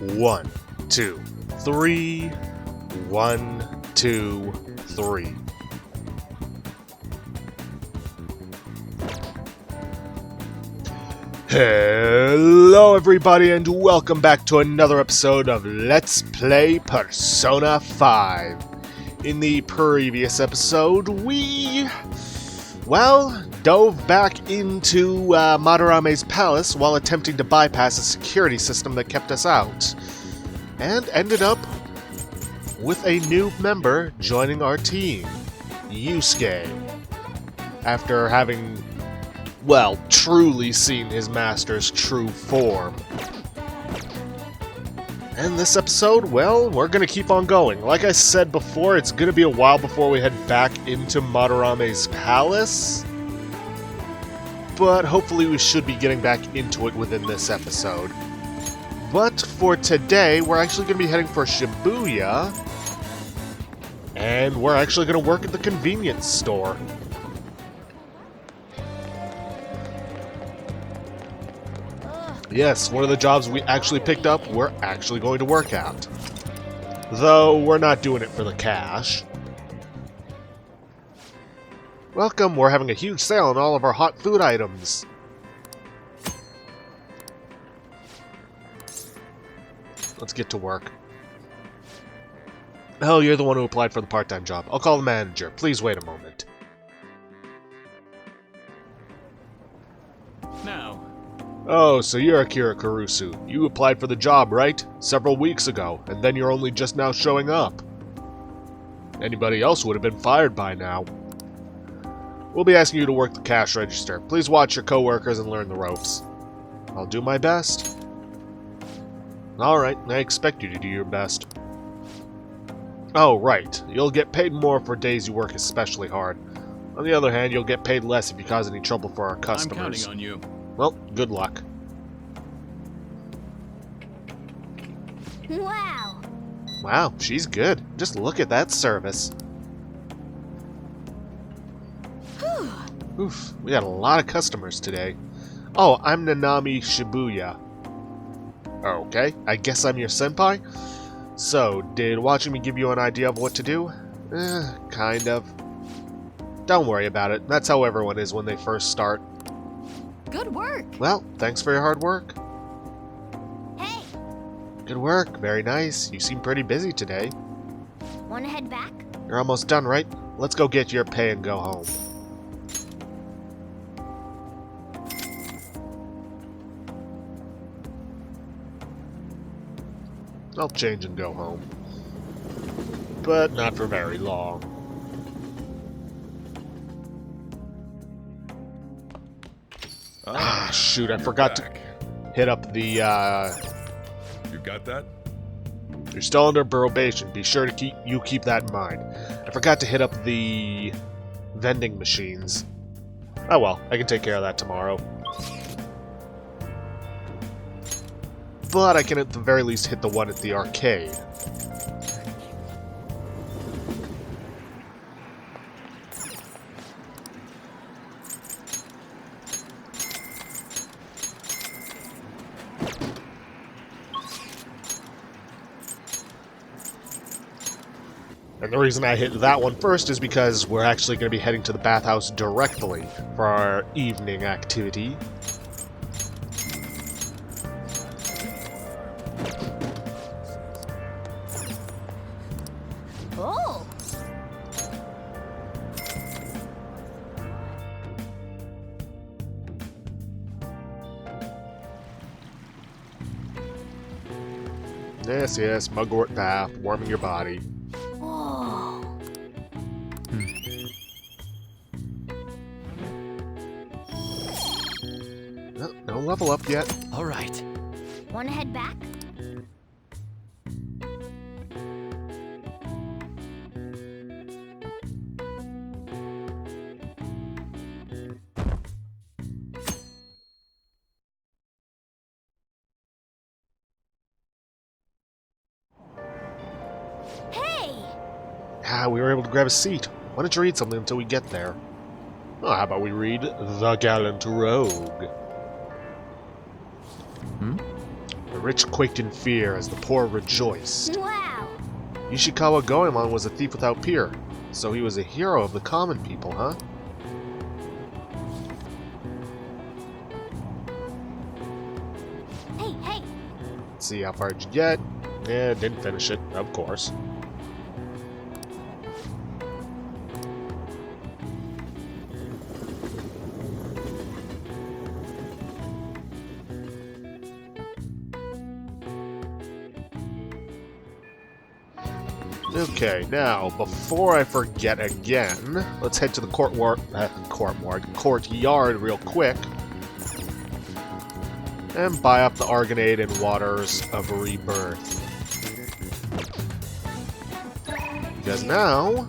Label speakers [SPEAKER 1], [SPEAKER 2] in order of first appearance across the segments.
[SPEAKER 1] 1, 2, 3. 1, 2, 3. Hello everybody and welcome back to another episode of Let's Play Persona 5. In the previous episode, we, dove back into Madarame's palace while attempting to bypass a security system that kept us out. And ended up with a new member joining our team, Yusuke. After having, truly seen his master's true form. And this episode, we're gonna keep on going. Like I said before, it's gonna be a while before we head back into Madarame's palace. But hopefully we should be getting back into it within this episode. But for today, we're actually gonna be heading for Shibuya. And we're actually gonna work at the convenience store. Yes, one of the jobs we actually picked up, we're actually going to work at. Though, we're not doing it for the cash. Welcome, we're having a huge sale on all of our hot food items. Let's get to work. Oh, you're the one who applied for the part-time job. I'll call the manager. Please wait a moment.
[SPEAKER 2] Now.
[SPEAKER 1] Oh, so you're Akira Kurusu. You applied for the job, right? Several weeks ago, and then you're only just now showing up. Anybody else would have been fired by now. We'll be asking you to work the cash register. Please watch your coworkers and learn the ropes. I'll do my best. Alright, I expect you to do your best. Oh, right. You'll get paid more for days you work especially hard. On the other hand, you'll get paid less if you cause any trouble for our customers.
[SPEAKER 2] I'm counting on you.
[SPEAKER 1] Well, good luck.
[SPEAKER 3] Wow!
[SPEAKER 1] Wow, she's good. Just look at that service. Oof, we got a lot of customers today. Oh, I'm Nanami Shibuya. Okay, I guess I'm your senpai? So, did watching me give you an idea of what to do? Kind of. Don't worry about it. That's how everyone is when they first start.
[SPEAKER 3] Good work!
[SPEAKER 1] Well, thanks for your hard work.
[SPEAKER 3] Hey!
[SPEAKER 1] Good work. Very nice. You seem pretty busy today.
[SPEAKER 3] Wanna head back?
[SPEAKER 1] You're almost done, right? Let's go get your pay and go home. I'll change and go home. But not for very long. Ah, shoot, I forgot to hit up the,
[SPEAKER 4] You got that?
[SPEAKER 1] You're still under probation. Be sure to keep that in mind. I forgot to hit up the vending machines. Oh well, I can take care of that tomorrow. But I can at the very least hit the one at the arcade. And the reason I hit that one first is because we're actually going to be heading to the bathhouse directly for our evening activity.
[SPEAKER 3] Oh!
[SPEAKER 1] Yes, mugwort bath, warming your body.
[SPEAKER 3] Oh!
[SPEAKER 1] No level up yet.
[SPEAKER 2] All right.
[SPEAKER 3] Wanna head back? Hey!
[SPEAKER 1] Ah, we were able to grab a seat. Why don't you read something until we get there? Oh, how about we read The Gallant Rogue? rich quaked in fear as the poor rejoiced.
[SPEAKER 3] Wow.
[SPEAKER 1] Ishikawa Goemon was a thief without peer, so he was a hero of the common people, huh?
[SPEAKER 3] Hey, hey.
[SPEAKER 1] Let's see, how far did you get? Yeah, didn't finish it, of course. Okay, now, before I forget again, let's head to the courtyard real quick and buy up the Argonate and Waters of Rebirth. Because now,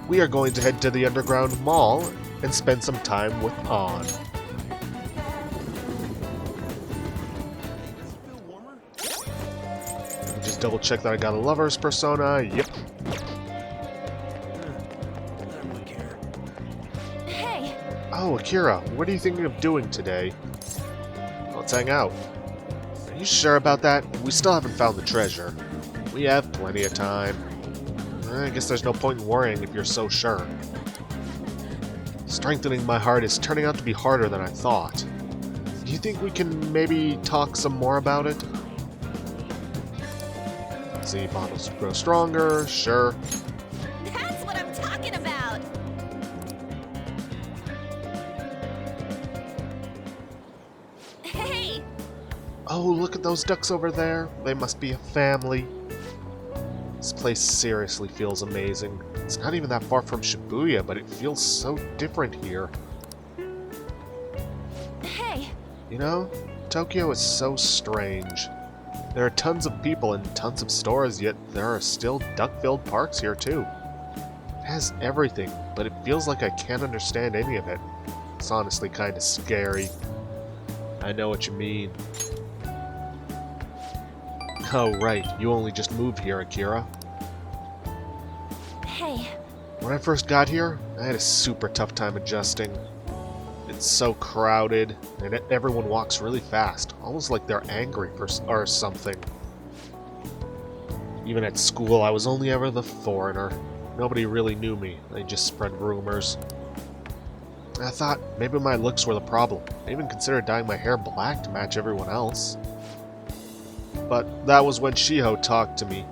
[SPEAKER 1] we are going to head to the Underground Mall and spend some time with An. Just double check that I got a lover's persona. Yep.
[SPEAKER 3] Hey.
[SPEAKER 1] Oh, Akira, what are you thinking of doing today? Let's hang out. Are you sure about that? We still haven't found the treasure. We have plenty of time. I guess there's no point in worrying if you're so sure. Strengthening my heart is turning out to be harder than I thought. Do you think we can maybe talk some more about it? Z bottles grow stronger, sure.
[SPEAKER 3] That's what I'm talking about. Hey.
[SPEAKER 1] Oh, look at those ducks over there. They must be a family. This place seriously feels amazing. It's not even that far from Shibuya, but it feels so different here.
[SPEAKER 3] Hey.
[SPEAKER 1] You know, Tokyo is so strange. There are tons of people and tons of stores, yet there are still duck-filled parks here too. It has everything, but it feels like I can't understand any of it. It's honestly kind of scary. I know what you mean. Oh, right. You only just moved here, Akira.
[SPEAKER 3] Hey.
[SPEAKER 1] When I first got here, I had a super tough time adjusting. It's so crowded, and everyone walks really fast, almost like they're angry or something. Even at school, I was only ever the foreigner. Nobody really knew me. They just spread rumors. I thought maybe my looks were the problem. I even considered dyeing my hair black to match everyone else. But that was when Shiho talked to me.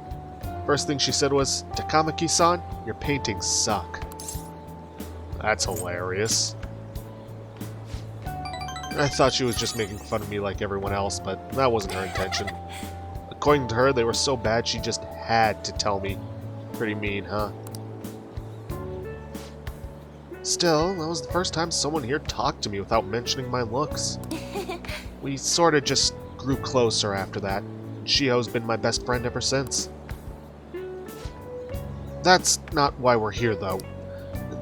[SPEAKER 1] First thing she said was, "Takamaki-san, your paintings suck." That's hilarious. I thought she was just making fun of me like everyone else, but that wasn't her intention. According to her, they were so bad she just had to tell me. Pretty mean, huh? Still, that was the first time someone here talked to me without mentioning my looks. We sorta just grew closer after that. Shiho's been my best friend ever since. That's not why we're here, though.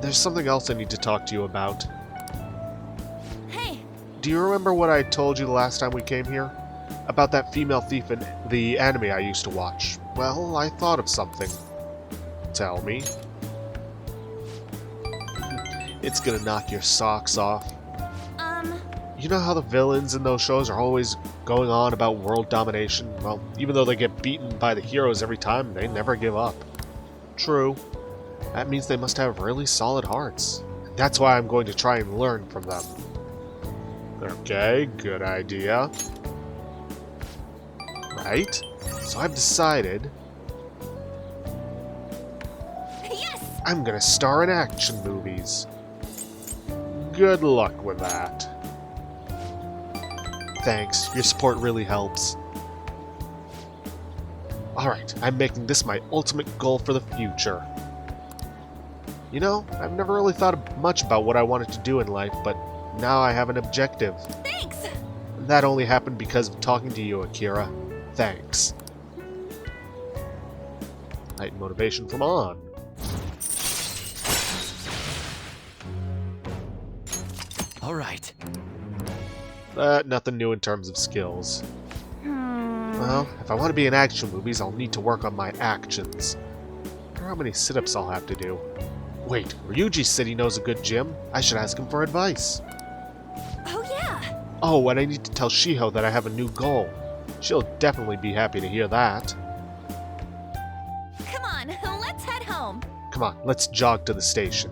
[SPEAKER 1] There's something else I need to talk to you about.
[SPEAKER 3] Hey.
[SPEAKER 1] Do you remember what I told you the last time we came here? About that female thief in the anime I used to watch? Well, I thought of something. Tell me. It's gonna knock your socks off. You know how the villains in those shows are always going on about world domination? Well, even though they get beaten by the heroes every time, they never give up. True. That means they must have really solid hearts. That's why I'm going to try and learn from them. Okay, good idea. Right? So I've decided...
[SPEAKER 3] Yes!
[SPEAKER 1] I'm gonna star in action movies. Good luck with that. Thanks, your support really helps. Alright, I'm making this my ultimate goal for the future. You know, I've never really thought much about what I wanted to do in life, but now I have an objective.
[SPEAKER 3] Thanks!
[SPEAKER 1] And that only happened because of talking to you, Akira. Thanks. Heightened motivation from An.
[SPEAKER 2] Alright.
[SPEAKER 1] Nothing new in terms of skills. Well, if I want to be in action movies, I'll need to work on my actions. I wonder how many sit-ups I'll have to do. Wait, Ryuji said he knows a good gym. I should ask him for advice.
[SPEAKER 3] Oh, yeah!
[SPEAKER 1] Oh, and I need to tell Shiho that I have a new goal. She'll definitely be happy to hear that.
[SPEAKER 3] Come on, let's head home.
[SPEAKER 1] Come on, let's jog to the station.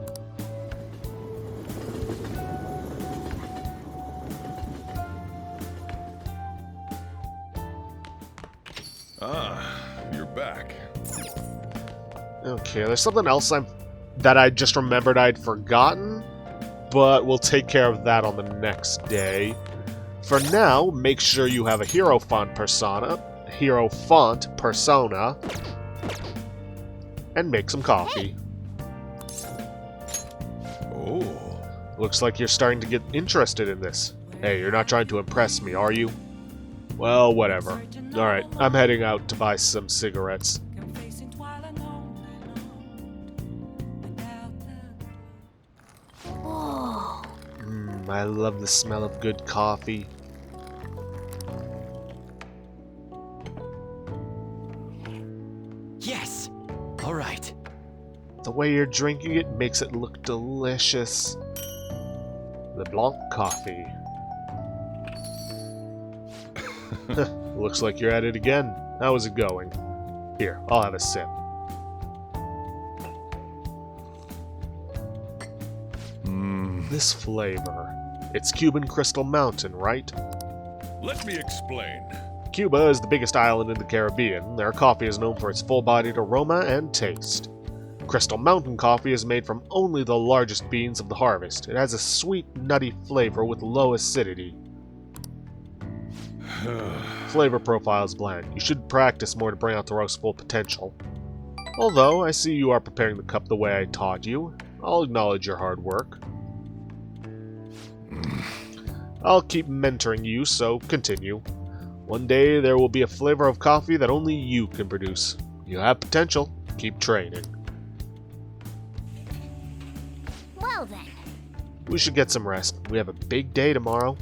[SPEAKER 4] Ah, you're back.
[SPEAKER 1] Okay, there's something else that I just remembered I'd forgotten, but we'll take care of that on the next day. For now, make sure you have a hero font persona, and make some coffee.
[SPEAKER 4] Oh.
[SPEAKER 1] Looks like you're starting to get interested in this. Hey, you're not trying to impress me, are you? Well, whatever. Alright, I'm heading out to buy some cigarettes.
[SPEAKER 3] Whoa.
[SPEAKER 1] I love the smell of good coffee.
[SPEAKER 2] Yes! Alright.
[SPEAKER 1] The way you're drinking it makes it look delicious. The Blanc coffee. Looks like you're at it again. How is it going? Here, I'll have a sip. This flavor. It's Cuban Crystal Mountain, right?
[SPEAKER 4] Let me explain.
[SPEAKER 1] Cuba is the biggest island in the Caribbean. Their coffee is known for its full-bodied aroma and taste. Crystal Mountain coffee is made from only the largest beans of the harvest. It has a sweet, nutty flavor with low acidity. Flavor profile is bland. You should practice more to bring out the roast's full potential. Although, I see you are preparing the cup the way I taught you. I'll acknowledge your hard work. I'll keep mentoring you, so continue. One day there will be a flavor of coffee that only you can produce. You have potential. Keep training.
[SPEAKER 3] Well then.
[SPEAKER 1] We should get some rest. We have a big day tomorrow.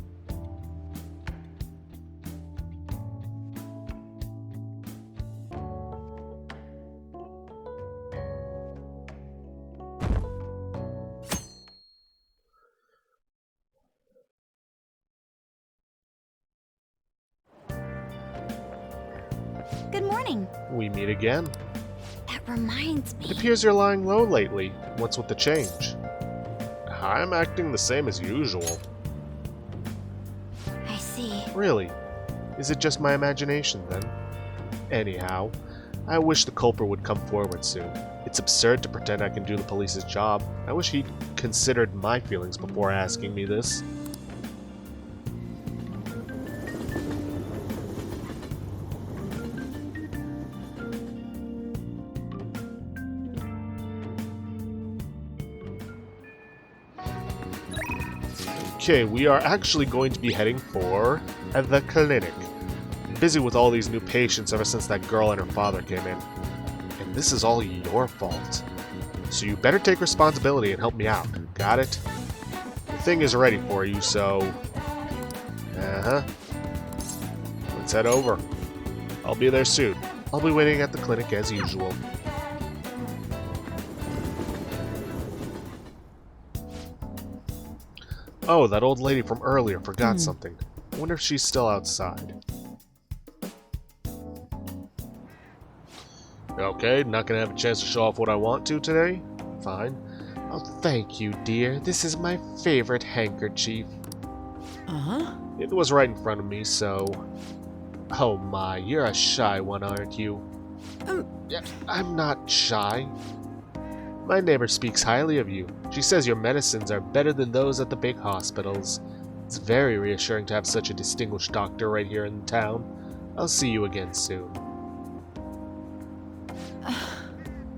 [SPEAKER 3] Good morning.
[SPEAKER 1] We meet again.
[SPEAKER 3] That reminds me.
[SPEAKER 1] It appears you're lying low lately. What's with the change? I'm acting the same as usual.
[SPEAKER 3] I see.
[SPEAKER 1] Really? Is it just my imagination, then? Anyhow, I wish the culprit would come forward soon. It's absurd to pretend I can do the police's job. I wish he'd considered my feelings before asking me this. Okay, we are actually going to be heading for the clinic. I'm busy with all these new patients ever since that girl and her father came in. And this is all your fault. So you better take responsibility and help me out. Got it? The thing is ready for you, so... Let's head over. I'll be there soon. I'll be waiting at the clinic as usual. Oh, that old lady from earlier forgot something. I wonder if she's still outside. Okay, not gonna have a chance to show off what I want to today? Fine. Oh, thank you, dear. This is my favorite handkerchief.
[SPEAKER 2] Uh-huh.
[SPEAKER 1] It was right in front of me, so... Oh my, you're a shy one, aren't you? Yeah, I'm not shy. My neighbor speaks highly of you. She says your medicines are better than those at the big hospitals. It's very reassuring to have such a distinguished doctor right here in town. I'll see you again soon.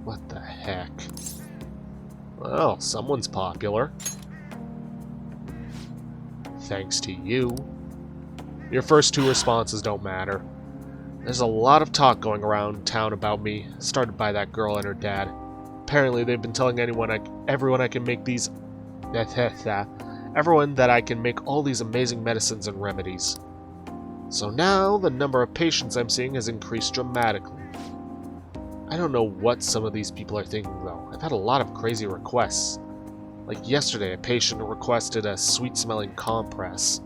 [SPEAKER 1] What the heck? Well, someone's popular. Thanks to you. Your first two responses don't matter. There's a lot of talk going around town about me, started by that girl and her dad. Apparently, they've been telling everyone I can make these... everyone that I can make all these amazing medicines and remedies. So now, the number of patients I'm seeing has increased dramatically. I don't know what some of these people are thinking, though. I've had a lot of crazy requests. Like yesterday, a patient requested a sweet-smelling compress.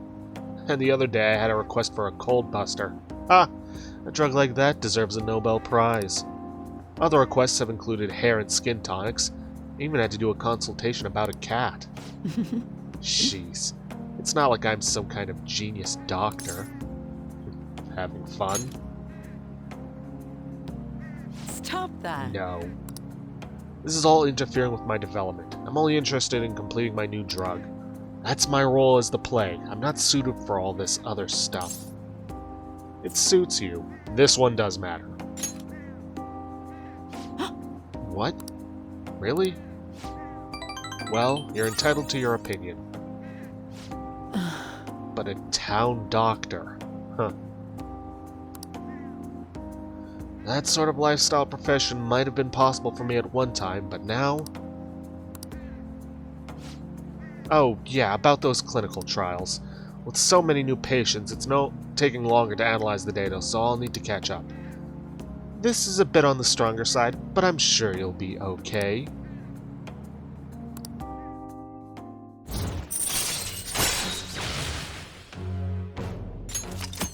[SPEAKER 1] And the other day I had a request for a cold buster. Ah, a drug like that deserves a Nobel Prize. Other requests have included hair and skin tonics. I even had to do a consultation about a cat. Jeez, it's not like I'm some kind of genius doctor. Having fun?
[SPEAKER 2] Stop that.
[SPEAKER 1] No. This is all interfering with my development. I'm only interested in completing my new drug. That's my role as the plague. I'm not suited for all this other stuff. It suits you. This one does matter. What? Really? Well, you're entitled to your opinion. But a town doctor. Huh. That sort of lifestyle profession might have been possible for me at one time, but now... Oh, yeah, about those clinical trials. With so many new patients, it's taking longer to analyze the data, so I'll need to catch up. This is a bit on the stronger side, but I'm sure you'll be okay.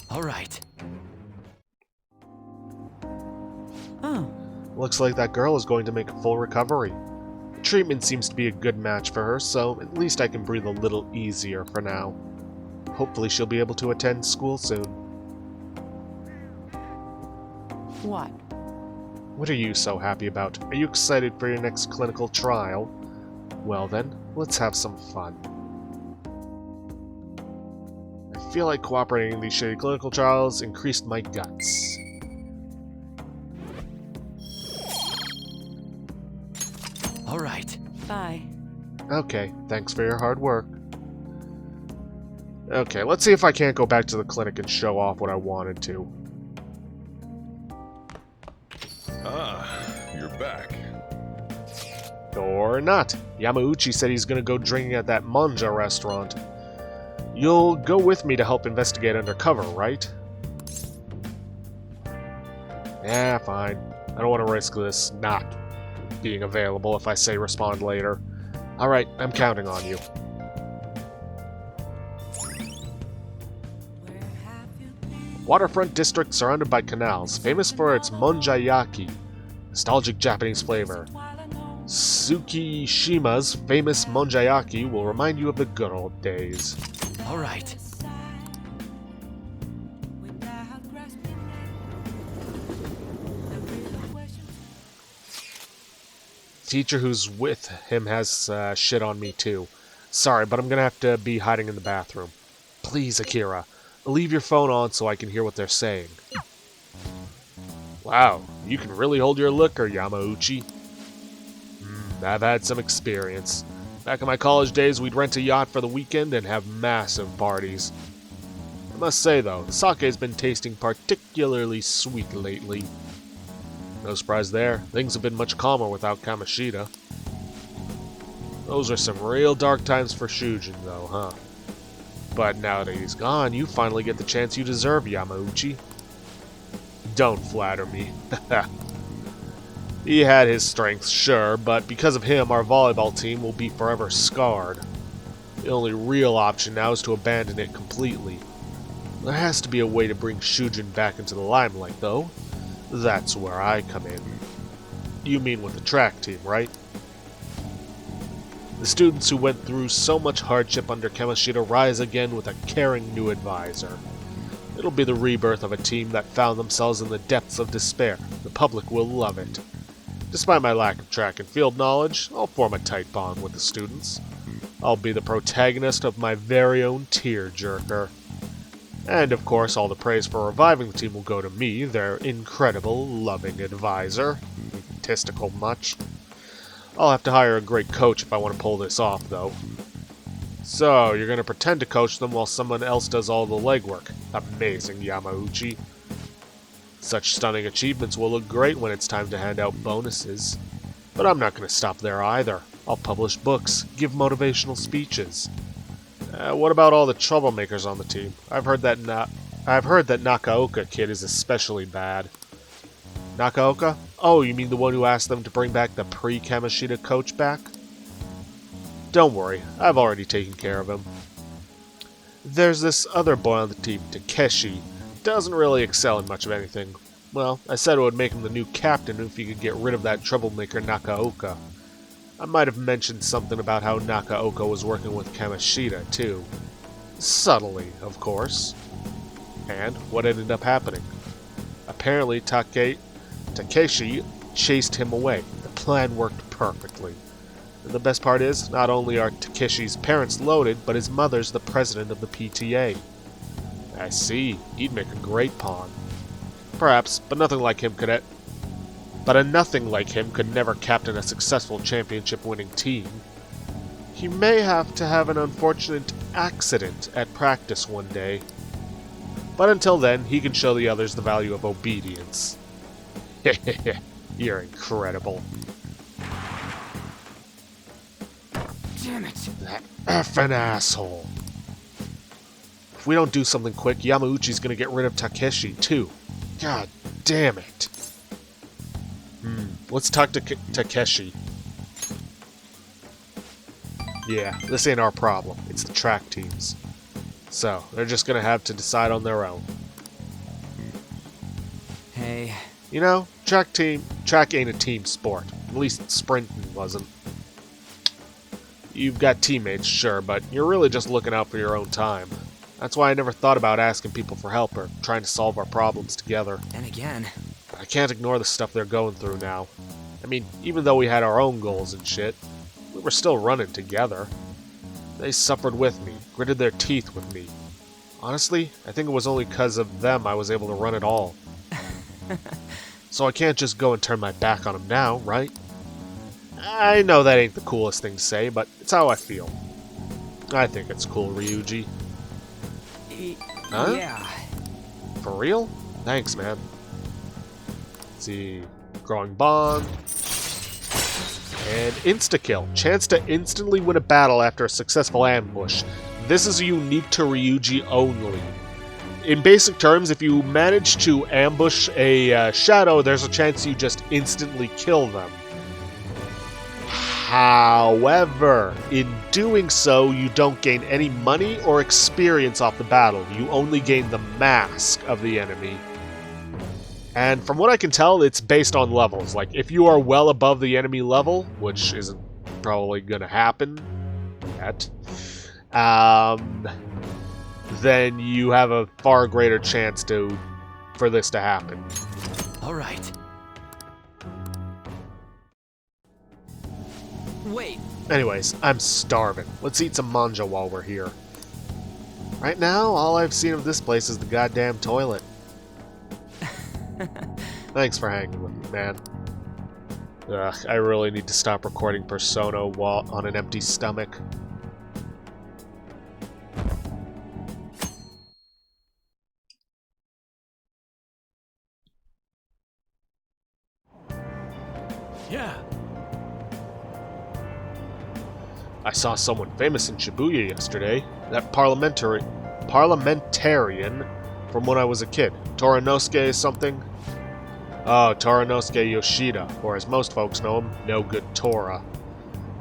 [SPEAKER 2] All right. Oh.
[SPEAKER 1] Looks like that girl is going to make a full recovery. The treatment seems to be a good match for her, so at least I can breathe a little easier for now. Hopefully she'll be able to attend school soon.
[SPEAKER 2] What?
[SPEAKER 1] What are you so happy about? Are you excited for your next clinical trial? Well then, let's have some fun. I feel like cooperating in these shitty clinical trials increased my guts.
[SPEAKER 2] All right. Bye.
[SPEAKER 1] Okay, thanks for your hard work. Okay, let's see if I can't go back to the clinic and show off what I wanted to.
[SPEAKER 4] Ah, you're back.
[SPEAKER 1] Or not. Yamauchi said he's gonna go drinking at that manja restaurant. You'll go with me to help investigate undercover, right? Yeah, fine. I don't want to risk this not being available if I say respond later. Alright, I'm counting on you. Waterfront district surrounded by canals, famous for its monjayaki, nostalgic Japanese flavor. Tsukishima's famous monjayaki will remind you of the good old days.
[SPEAKER 2] All right.
[SPEAKER 1] Teacher who's with him has shit on me too. Sorry, but I'm gonna have to be hiding in the bathroom. Please, Akira, leave your phone on so I can hear what they're saying. Wow, you can really hold your liquor, Yamauchi. I've had some experience. Back in my college days, we'd rent a yacht for the weekend and have massive parties. I must say, though, the sake has been tasting particularly sweet lately. No surprise there, things have been much calmer without Kamoshida. Those are some real dark times for Shujin, though, huh? But now that he's gone, you finally get the chance you deserve, Yamauchi. Don't flatter me. He had his strengths, sure, but because of him, our volleyball team will be forever scarred. The only real option now is to abandon it completely. There has to be a way to bring Shujin back into the limelight, though. That's where I come in. You mean with the track team, right? The students who went through so much hardship under Kamoshida rise again with a caring new advisor. It'll be the rebirth of a team that found themselves in the depths of despair. The public will love it. Despite my lack of track and field knowledge, I'll form a tight bond with the students. I'll be the protagonist of my very own tear-jerker. And of course, all the praise for reviving the team will go to me, their incredible, loving advisor. Egotistical much. I'll have to hire a great coach if I want to pull this off, though. So, you're going to pretend to coach them while someone else does all the legwork. Amazing, Yamauchi. Such stunning achievements will look great when it's time to hand out bonuses. But I'm not going to stop there either. I'll publish books, give motivational speeches. What about all the troublemakers on the team? I've heard that Nakaoka kid is especially bad. Nakaoka? Oh, you mean the one who asked them to bring back the pre-Kamoshida coach back? Don't worry, I've already taken care of him. There's this other boy on the team, Takeshi. Doesn't really excel in much of anything. Well, I said it would make him the new captain if he could get rid of that troublemaker Nakaoka. I might have mentioned something about how Nakaoka was working with Kamishita, too. Subtly, of course. And what ended up happening? Apparently, Takeshi chased him away. The plan worked perfectly. And the best part is, not only are Takeshi's parents loaded, but his mother's the president of the PTA. I see. He'd make a great pawn. Perhaps, but nothing like him could never captain a successful championship-winning team. He may have to have an unfortunate accident at practice one day. But until then, he can show the others the value of obedience. Hehehe, you're incredible.
[SPEAKER 2] Damn it.
[SPEAKER 1] That effing asshole. If we don't do something quick, Yamauchi's gonna get rid of Takeshi, too. God damn it. Let's talk to Takeshi. Yeah, this ain't our problem. It's the track teams. So, they're just gonna have to decide on their own.
[SPEAKER 2] Hey.
[SPEAKER 1] You know, track ain't a team sport. At least sprinting wasn't. You've got teammates, sure, but you're really just looking out for your own time. That's why I never thought about asking people for help or trying to solve our problems together.
[SPEAKER 2] And again.
[SPEAKER 1] But I can't ignore the stuff they're going through now. I mean, even though we had our own goals and shit, we were still running together. They suffered with me, gritted their teeth with me. Honestly, I think it was only because of them I was able to run it all. So I can't just go and turn my back on them now, right? I know that ain't the coolest thing to say, but it's how I feel. I think it's cool, Ryuji. Huh?
[SPEAKER 2] Yeah.
[SPEAKER 1] For real? Thanks, man. Let's see. Growing bond. And insta-kill. Chance to instantly win a battle after a successful ambush. This is unique to Ryuji only. In basic terms, if you manage to ambush a shadow, there's a chance you just instantly kill them. However, in doing so, you don't gain any money or experience off the battle. You only gain the mask of the enemy. And from what I can tell, it's based on levels. Like, if you are well above the enemy level, which isn't probably going to happen yet, then you have a far greater chance for this to happen.
[SPEAKER 2] All right. Wait.
[SPEAKER 1] Anyways, I'm starving. Let's eat some manja while we're here. Right now, all I've seen of this place is the goddamn toilet. Thanks for hanging with me, man. Ugh, I really need to stop recording Persona while on an empty stomach.
[SPEAKER 2] Yeah.
[SPEAKER 1] I saw someone famous in Shibuya yesterday. That parliamentarian from when I was a kid. Toranosuke something? Oh, Toranosuke Yoshida, or as most folks know him, No Good Tora.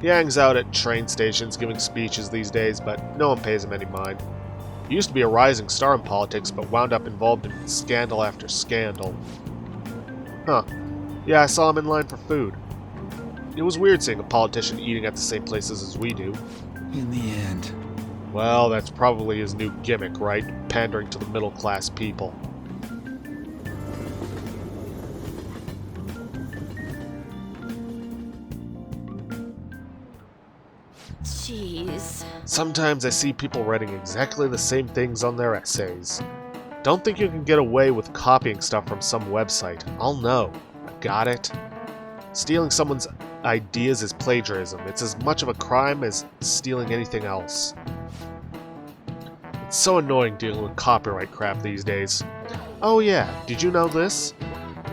[SPEAKER 1] He hangs out at train stations giving speeches these days, but no one pays him any mind. He used to be a rising star in politics, but wound up involved in scandal after scandal. Huh. Yeah, I saw him in line for food. It was weird seeing a politician eating at the same places as we do.
[SPEAKER 2] In the end.
[SPEAKER 1] Well, that's probably his new gimmick, right? Pandering to the middle-class people.
[SPEAKER 3] Jeez.
[SPEAKER 1] Sometimes I see people writing exactly the same things on their essays. Don't think you can get away with copying stuff from some website. I'll know. Got it? Stealing someone's ideas is plagiarism. It's as much of a crime as stealing anything else. It's so annoying dealing with copyright crap these days. Oh yeah, did you know this?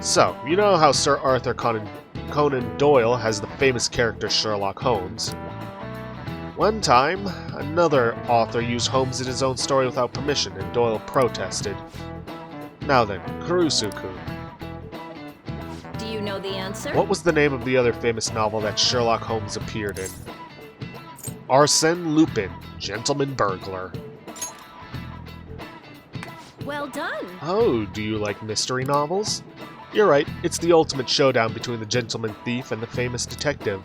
[SPEAKER 1] So, you know how Sir Arthur Conan Doyle has the famous character Sherlock Holmes? One time, another author used Holmes in his own story without permission, and Doyle protested. Now then, Kurusu-kun.
[SPEAKER 3] Do you know the answer?
[SPEAKER 1] What was the name of the other famous novel that Sherlock Holmes appeared in? Arsène Lupin, Gentleman Burglar.
[SPEAKER 3] Well done.
[SPEAKER 1] Oh, do you like mystery novels? You're right, it's the ultimate showdown between the gentleman thief and the famous detective.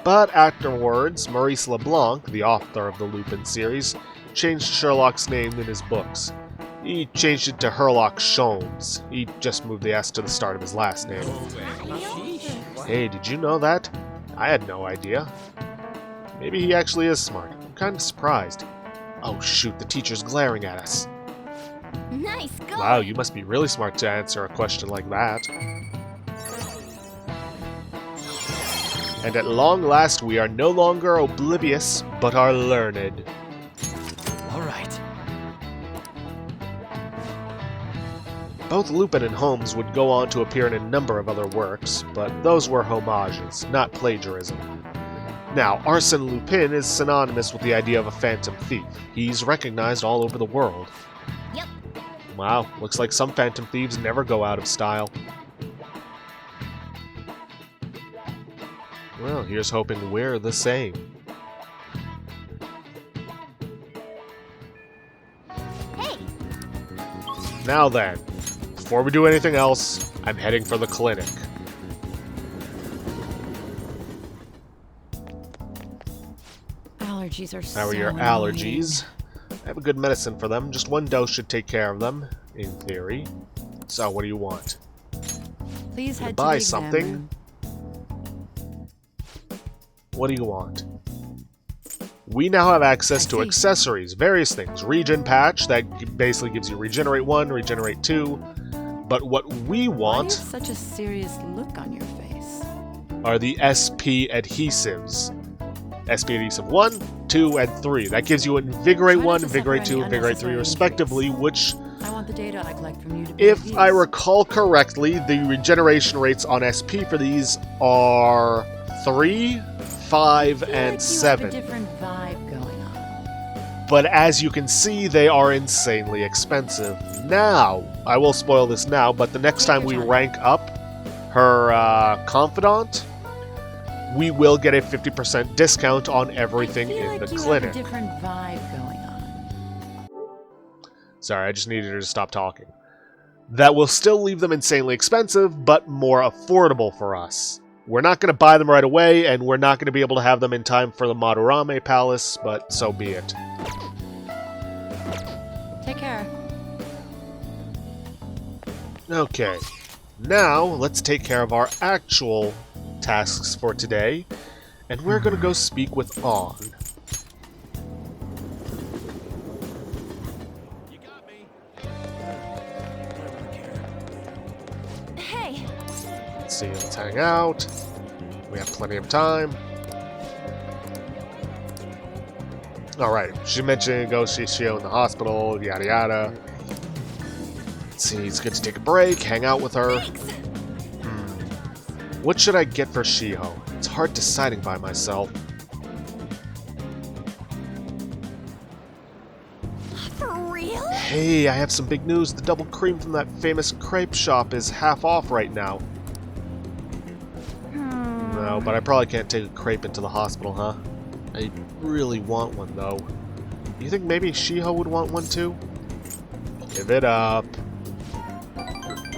[SPEAKER 1] But afterwards, Maurice LeBlanc, the author of the Lupin series, changed Sherlock's name in his books. He changed it to Herlock Sholmes. He just moved the S to the start of his last name. Hey, did you know that? I had no idea. Maybe he actually is smart. I'm kind of surprised. Oh shoot, the teacher's glaring at us.
[SPEAKER 3] Nice going.
[SPEAKER 1] Wow, you must be really smart to answer a question like that. And at long last we are no longer oblivious, but are learned.
[SPEAKER 2] All right.
[SPEAKER 1] Both Lupin and Holmes would go on to appear in a number of other works, but those were homages, not plagiarism. Now, Arsène Lupin is synonymous with the idea of a phantom thief. He's recognized all over the world.
[SPEAKER 3] Yep.
[SPEAKER 1] Wow, looks like some phantom thieves never go out of style. Well, here's hoping we're the same.
[SPEAKER 3] Hey.
[SPEAKER 1] Now then, before we do anything else, I'm heading for the clinic.
[SPEAKER 5] Allergies are so
[SPEAKER 1] How are your
[SPEAKER 5] annoying.
[SPEAKER 1] allergies? I have a good medicine for them. Just one dose should take care of them, in theory. So, what do you want?
[SPEAKER 5] Please head
[SPEAKER 1] buy
[SPEAKER 5] to the exam
[SPEAKER 1] something?
[SPEAKER 5] room.
[SPEAKER 1] What do you want? We now have access
[SPEAKER 5] I
[SPEAKER 1] to
[SPEAKER 5] see.
[SPEAKER 1] accessories, various things. Regen patch, that basically gives you regenerate 1, regenerate 2. But what we
[SPEAKER 5] Why
[SPEAKER 1] want
[SPEAKER 5] is such a serious look on your face?
[SPEAKER 1] are the SP adhesives. SP adhesive 1, 2, and 3. That gives you invigorate
[SPEAKER 5] Try not
[SPEAKER 1] 1,
[SPEAKER 5] to
[SPEAKER 1] invigorate
[SPEAKER 5] suffer
[SPEAKER 1] 2,
[SPEAKER 5] any
[SPEAKER 1] invigorate 3
[SPEAKER 5] unnecessary
[SPEAKER 1] respectively,
[SPEAKER 5] injuries.
[SPEAKER 1] which,
[SPEAKER 5] I want the data I collect from you to be
[SPEAKER 1] if
[SPEAKER 5] of
[SPEAKER 1] I
[SPEAKER 5] use.
[SPEAKER 1] recall correctly, the regeneration rates on SP for these are 3, 5,
[SPEAKER 5] I feel
[SPEAKER 1] and
[SPEAKER 5] like
[SPEAKER 1] 7.
[SPEAKER 5] You have a different vibe going on.
[SPEAKER 1] But as you can see, they are insanely expensive. Now, I will spoil this now, but the next
[SPEAKER 5] Take
[SPEAKER 1] time
[SPEAKER 5] your
[SPEAKER 1] we
[SPEAKER 5] time.
[SPEAKER 1] rank up her confidant, we will get a 50% discount on everything
[SPEAKER 5] I feel
[SPEAKER 1] in
[SPEAKER 5] like
[SPEAKER 1] the
[SPEAKER 5] you
[SPEAKER 1] clinic.
[SPEAKER 5] have a different vibe going on.
[SPEAKER 1] Sorry, I just needed her to stop talking. That will still leave them insanely expensive, but more affordable for us. We're not going to buy them right away, and we're not going to be able to have them in time for the Madarame Palace, but so be it.
[SPEAKER 5] Take care.
[SPEAKER 1] Okay, now let's take care of our actual tasks for today, and we're going to go speak with On.
[SPEAKER 3] Hey.
[SPEAKER 1] Let's see, let's hang out. We have plenty of time. Alright, she mentioned go see Shio in the hospital, yada yada. Let's see, it's good to take a break, hang out with her. What should I get for Shiho? It's hard deciding by myself.
[SPEAKER 3] For real?
[SPEAKER 1] Hey, I have some big news. The double cream from that famous crepe shop is half off right now. No, but I probably can't take a crepe into the hospital, huh? I really want one, though. You think maybe Shiho would want one, too? Give it up.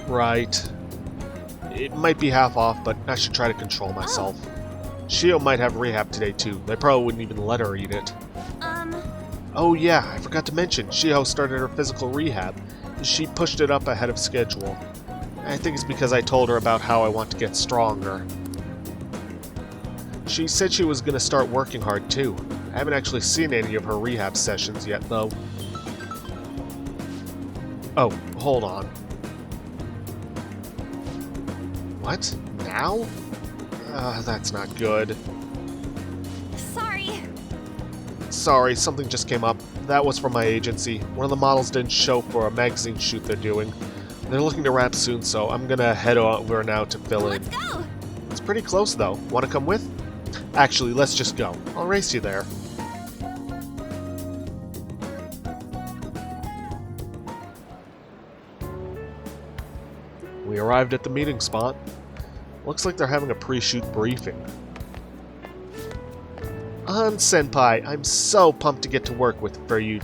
[SPEAKER 1] Right. It might be half off, but I should try to control myself. Shiho might have rehab today, too. They probably wouldn't even let her eat it. Oh yeah, I forgot to mention, Shiho started her physical rehab. She pushed it up ahead of schedule. I think it's because I told her about how I want to get stronger. She said she was going to start working hard too. I haven't actually seen any of her rehab sessions yet though. Oh, hold on. What? Now? That's not good.
[SPEAKER 3] Sorry.
[SPEAKER 1] Sorry, something just came up. That was from my agency. One of the models didn't show for a magazine shoot they're doing. They're looking to wrap soon, so I'm gonna head over now to fill in.
[SPEAKER 3] Let's go.
[SPEAKER 1] It's pretty close, though. Want to come with? Actually, let's just go. I'll race you there. We arrived at the meeting spot. Looks like they're having a pre-shoot briefing. Senpai, I'm so pumped to get to work with you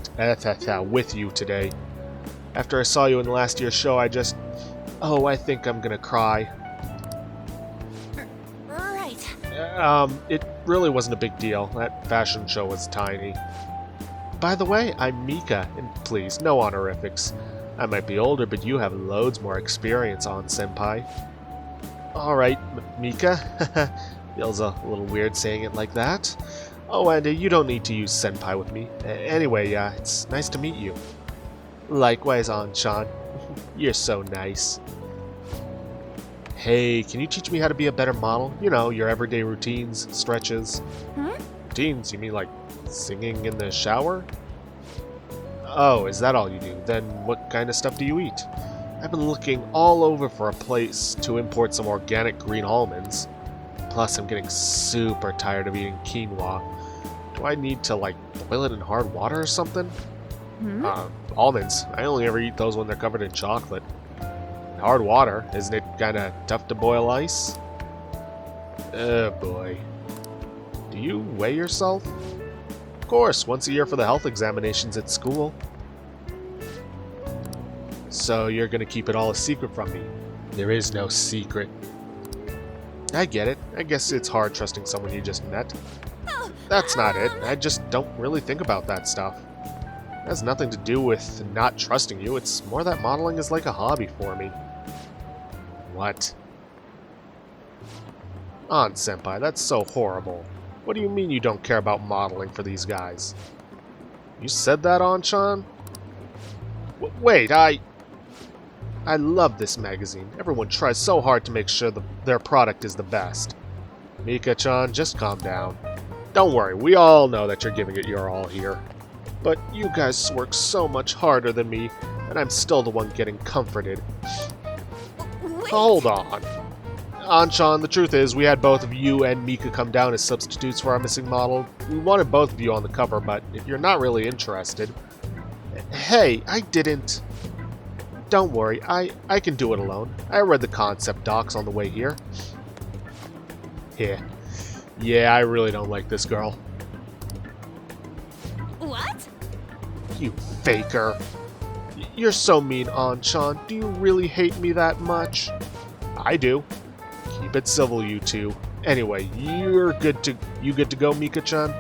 [SPEAKER 1] today. After I saw you in last year's show, I just... Oh, I think I'm gonna cry.
[SPEAKER 3] Right.
[SPEAKER 1] It really wasn't a big deal. That fashion show was tiny. By the way, I'm Mika, and please, no honorifics. I might be older, but you have loads more experience on, Senpai. Alright, Mika. Feels a little weird saying it like that. Oh, and you don't need to use Senpai with me. Anyway, it's nice to meet you. Likewise, An-chan. You're so nice. Hey, can you teach me how to be a better model? You know, your everyday routines, stretches.
[SPEAKER 3] Hmm?
[SPEAKER 1] Routines? You mean like singing in the shower? Oh, is that all you do? Then what kind of stuff do you eat? I've been looking all over for a place to import some organic green almonds. Plus, I'm getting super tired of eating quinoa. Do I need to, like, boil it in hard water or something?
[SPEAKER 3] Hmm?
[SPEAKER 1] Almonds. I only ever eat those when they're covered in chocolate. Hard water, isn't it kinda tough to boil ice? Oh boy. Do you weigh yourself? Of course, once a year for the health examinations at school. So you're gonna keep it all a secret from me? There is no secret. I get it. I guess it's hard trusting someone you just met. That's not it. I just don't really think about that stuff. It has nothing to do with not trusting you. It's more that modeling is like a hobby for me. What? Senpai, that's so horrible. What do you mean you don't care about modeling for these guys? You said that, An-chan? Wait, I love this magazine. Everyone tries so hard to make sure their product is the best. Mika-chan, just calm down. Don't worry, we all know that you're giving it your all here. But you guys work so much harder than me, and I'm still the one getting comforted.
[SPEAKER 3] Wait.
[SPEAKER 1] Hold on. An-chan, the truth is, we had both of you and Mika come down as substitutes for our missing model. We wanted both of you on the cover, but if you're not really interested... Hey, I didn't... Don't worry, I can do it alone. I read the concept docs on the way here. Here. Yeah, I really don't like this girl.
[SPEAKER 3] What?
[SPEAKER 1] You faker. You're so mean, An-chan. Do you really hate me that much? I do. Keep it civil, you two. Anyway, you good to go, Mika-chan?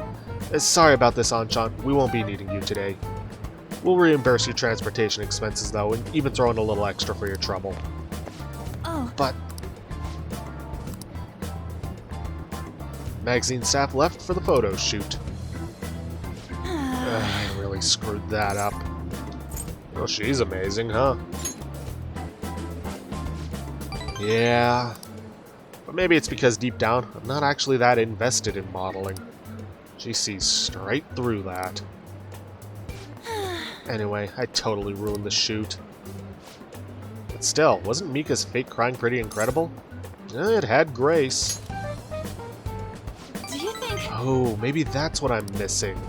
[SPEAKER 1] Sorry about this, An-chan. We won't be needing you today. We'll reimburse your transportation expenses, though, and even throw in a little extra for your trouble.
[SPEAKER 3] Oh.
[SPEAKER 1] But... Magazine staff left for the photo shoot. I really screwed that up. Well, she's amazing, huh? Yeah. But maybe it's because deep down, I'm not actually that invested in modeling. She sees straight through that. Anyway, I totally ruined the shoot. But still, wasn't Mika's fake crying pretty incredible? It had grace.
[SPEAKER 3] Do you think?
[SPEAKER 1] Oh, maybe that's what I'm missing.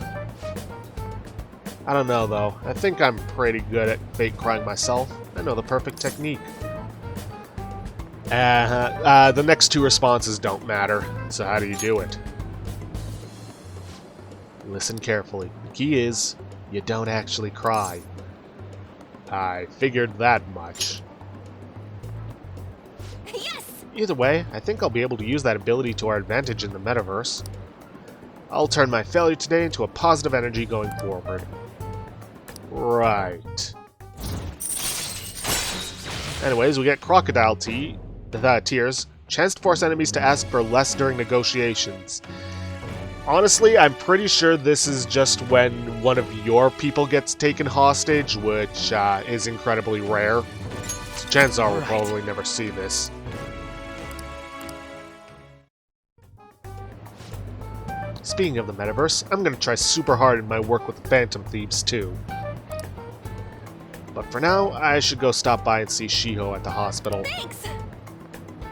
[SPEAKER 1] I don't know, though. I think I'm pretty good at fake crying myself. I know the perfect technique. The next two responses don't matter. So how do you do it? Listen carefully. The key is, you don't actually cry. I figured that much.
[SPEAKER 3] Yes.
[SPEAKER 1] Either way, I think I'll be able to use that ability to our advantage in the metaverse. I'll turn my failure today into a positive energy going forward. Right. Anyways, we get crocodile tears. Chance to force enemies to ask for less during negotiations. Honestly, I'm pretty sure this is just when one of your people gets taken hostage, which is incredibly rare. So chances are we'll probably never see this. Speaking of the metaverse, I'm going to try super hard in my work with the Phantom Thieves too. But for now, I should go stop by and see Shiho at the hospital.
[SPEAKER 3] Thanks.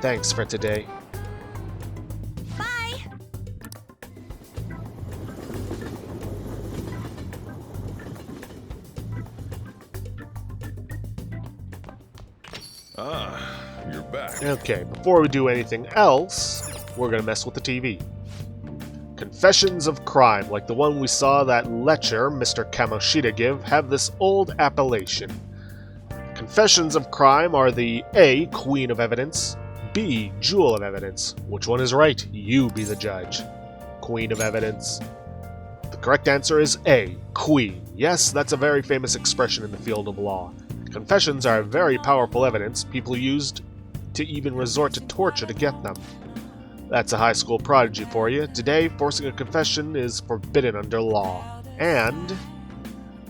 [SPEAKER 1] Thanks for today.
[SPEAKER 3] Bye.
[SPEAKER 4] Ah, you're back.
[SPEAKER 1] Okay, before we do anything else, we're going to mess with the TV. Confessions of crime, like the one we saw that lecturer Mr. Kamoshida give, have this old appellation. Confessions of crime are the A, queen of evidence, B, jewel of evidence. Which one is right? You be the judge. Queen of evidence. The correct answer is A, queen. Yes, that's a very famous expression in the field of law. Confessions are very powerful evidence. People used to even resort to torture to get them. That's a high school prodigy for you. Today, forcing a confession is forbidden under law. And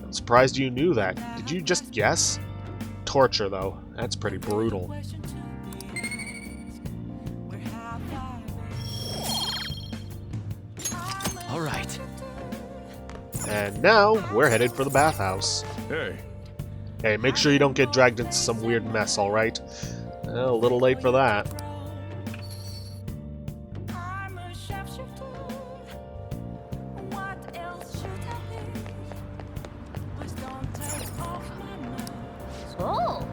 [SPEAKER 1] I'm surprised you knew that. Did you just guess? Torture, though. That's pretty brutal.
[SPEAKER 2] All right.
[SPEAKER 1] And now, we're headed for the bathhouse.
[SPEAKER 4] Hey,
[SPEAKER 1] Hey, make sure you don't get dragged into some weird mess, alright? A little late for that.
[SPEAKER 3] Oh.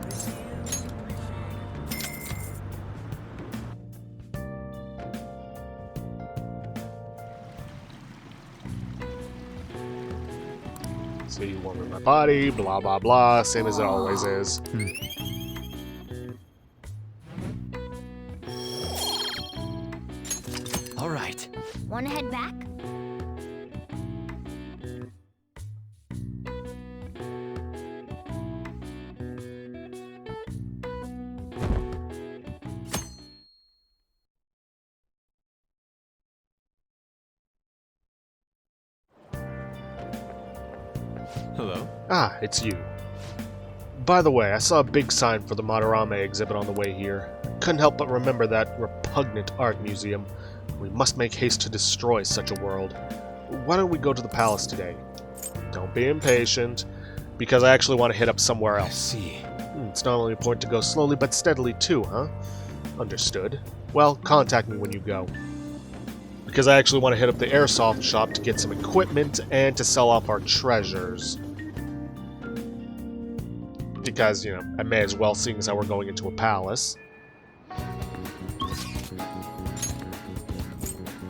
[SPEAKER 1] See, one in my body, blah blah blah, same as it always is.
[SPEAKER 2] All right.
[SPEAKER 3] Wanna head back?
[SPEAKER 4] hello.
[SPEAKER 1] Ah, it's you. By the way, I saw a big sign for the Madarame exhibit on the way here. Couldn't help but remember that repugnant art museum. We must make haste to destroy such a world. Why don't we go to the palace today? Don't be impatient, because I actually want to hit up somewhere
[SPEAKER 2] I
[SPEAKER 1] else.
[SPEAKER 2] see.
[SPEAKER 1] It's not only important to go slowly, but steadily too, huh? Understood. Well, contact me when you go. Because I actually want to hit up the airsoft shop to get some equipment and to sell off our treasures. Because, you know, I may as well, seeing as how we're going into a palace.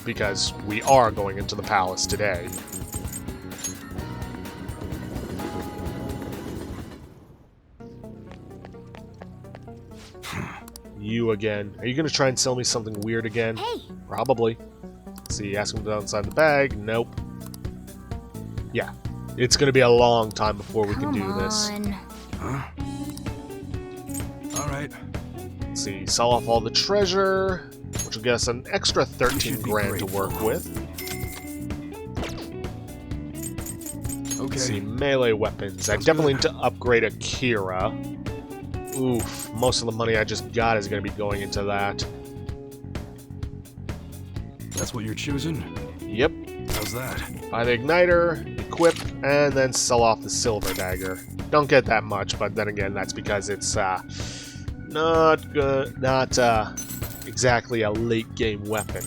[SPEAKER 1] Because we are going into the palace today. You again. Are you going to try and sell me something weird again?
[SPEAKER 3] Hey.
[SPEAKER 1] Probably. Let's see, ask him to go inside the bag. Nope. Yeah. It's going to be a long time before we can do this.
[SPEAKER 2] Huh? All right.
[SPEAKER 1] Let's see, sell off all the treasure, which will get us an extra 13 grand to work with.
[SPEAKER 2] Okay.
[SPEAKER 1] Let's see, melee weapons. I definitely need to upgrade Akira. Oof, most of the money I just got is going to be going into that.
[SPEAKER 2] That's what you're choosing?
[SPEAKER 1] Yep.
[SPEAKER 2] How's that?
[SPEAKER 1] Buy the igniter, equip, and then sell off the silver dagger. Don't get that much, but then again, that's because it's not good, not exactly a late game weapon.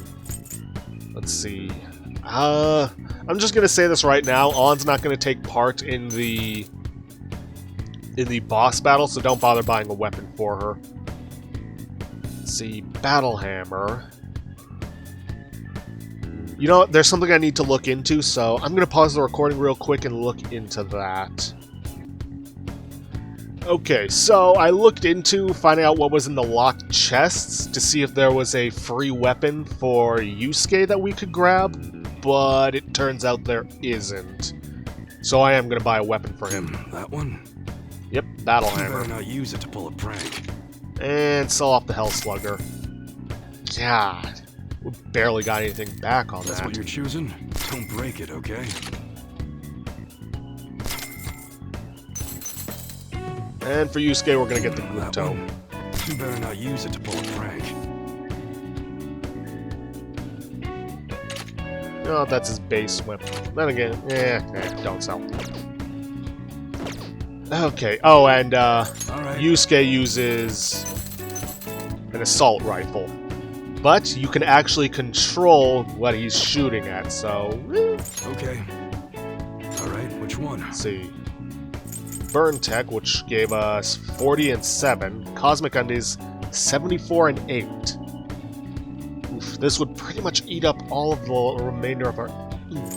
[SPEAKER 1] Let's see. I'm just gonna say this right now. On's not gonna take part in the boss battle, so don't bother buying a weapon for her. Let's see, battle hammer. You know what? There's something I need to look into, so I'm going to pause the recording real quick and look into that. Okay, so I looked into finding out what was in the locked chests to see if there was a free weapon for Yusuke that we could grab, but it turns out there isn't. So I am going to buy a weapon for him.
[SPEAKER 2] That one?
[SPEAKER 1] Yep, battle
[SPEAKER 2] You
[SPEAKER 1] hammer.
[SPEAKER 2] better not use it to pull a prank.
[SPEAKER 1] And sell off the Hell Slugger. God. We barely got anything back on
[SPEAKER 2] That's
[SPEAKER 1] that.
[SPEAKER 2] what you're choosing? Don't break it, okay?
[SPEAKER 1] And for Yusuke, we're gonna get the
[SPEAKER 2] That
[SPEAKER 1] Guto.
[SPEAKER 2] one? You better not use it to pull a prank.
[SPEAKER 1] No, that's his base weapon. Then again, don't sell. Okay, oh, and
[SPEAKER 2] All right.
[SPEAKER 1] Yusuke uses an assault rifle. But you can actually control what he's shooting at, so...
[SPEAKER 2] Okay. Alright, which one?
[SPEAKER 1] Let's see. Burn Tech, which gave us 40 and 7. Cosmic Undies, 74 and 8. Oof, this would pretty much eat up all of the remainder of our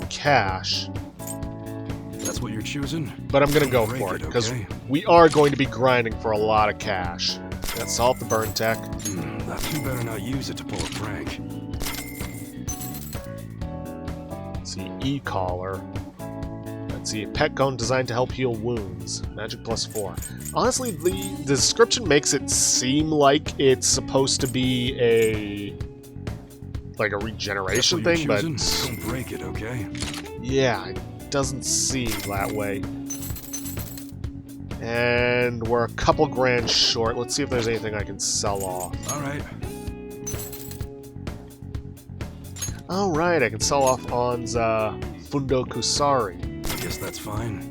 [SPEAKER 1] cash.
[SPEAKER 2] That's that's what you're choosing?
[SPEAKER 1] but I'm gonna go
[SPEAKER 2] Don't
[SPEAKER 1] for
[SPEAKER 2] break
[SPEAKER 1] it, because
[SPEAKER 2] okay?
[SPEAKER 1] we are going to be grinding for a lot of cash. Let's solve the burn tech.
[SPEAKER 2] You better not use it to pull a prank.
[SPEAKER 1] Let's see, e-collar. Let's see, a pet cone designed to help heal wounds. Magic +4. Honestly, the description makes it seem like it's supposed to be a regeneration
[SPEAKER 2] That's
[SPEAKER 1] thing,
[SPEAKER 2] what
[SPEAKER 1] but
[SPEAKER 2] you're choosing? Don't break it, okay?
[SPEAKER 1] yeah, it doesn't seem that way. And we're a couple grand short. Let's see if there's anything I can sell off.
[SPEAKER 2] Alright.
[SPEAKER 1] Alright, I can sell off On's Fundo Kusari.
[SPEAKER 2] I guess that's fine.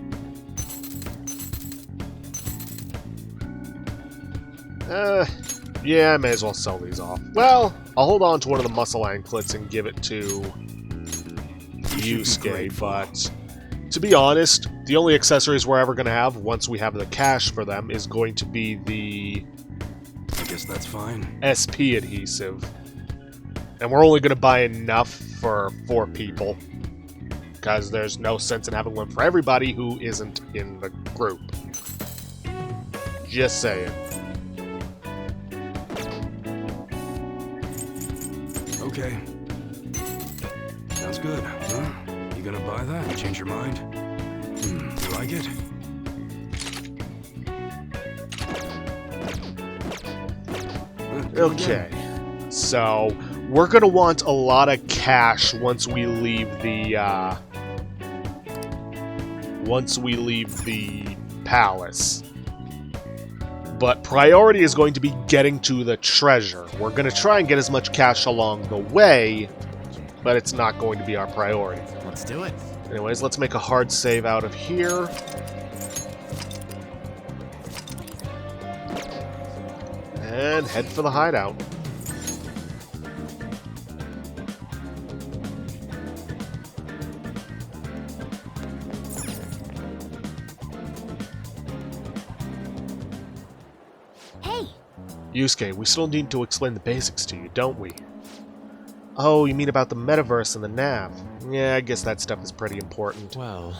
[SPEAKER 1] Yeah, I may as well sell these off. Well, I'll hold on to one of the muscle anklets and give it to Yusuke, but to be honest, the only accessories we're ever going to have once we have the cash for them is going to be the
[SPEAKER 2] I guess that's fine.
[SPEAKER 1] SP adhesive. And we're only going to buy enough for 4 people, because there's no sense in having one for everybody who isn't in the group. Just saying.
[SPEAKER 2] Okay. Sounds good. Huh? You gonna buy that? Change your mind? You like it?
[SPEAKER 1] Okay. So, we're gonna want a lot of cash once we leave the, palace. But priority is going to be getting to the treasure. We're going to try and get as much cash along the way, but it's not going to be our priority.
[SPEAKER 6] Let's do it.
[SPEAKER 1] Anyways, let's make a hard save out of here. And head for the hideout. Yusuke, we still need to explain the basics to you, don't we? Oh, you mean about the metaverse and the nav? Yeah, I guess that stuff is pretty important.
[SPEAKER 6] Well,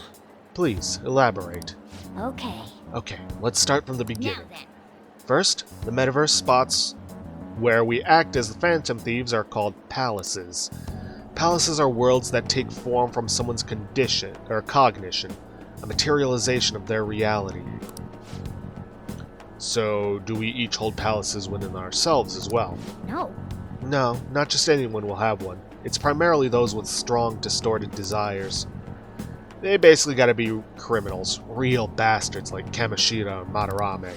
[SPEAKER 1] Please, elaborate.
[SPEAKER 3] Okay.
[SPEAKER 1] Okay, let's start from the
[SPEAKER 3] Now
[SPEAKER 1] beginning.
[SPEAKER 3] then.
[SPEAKER 1] First, the metaverse spots where we act as the Phantom Thieves are called palaces. Palaces are worlds that take form from someone's condition, or cognition, a materialization of their reality. So, do we each hold palaces within ourselves as well?
[SPEAKER 3] No.
[SPEAKER 1] No, not just anyone will have one. It's primarily those with strong, distorted desires. They basically gotta be criminals, real bastards like Kamoshida and Madarame.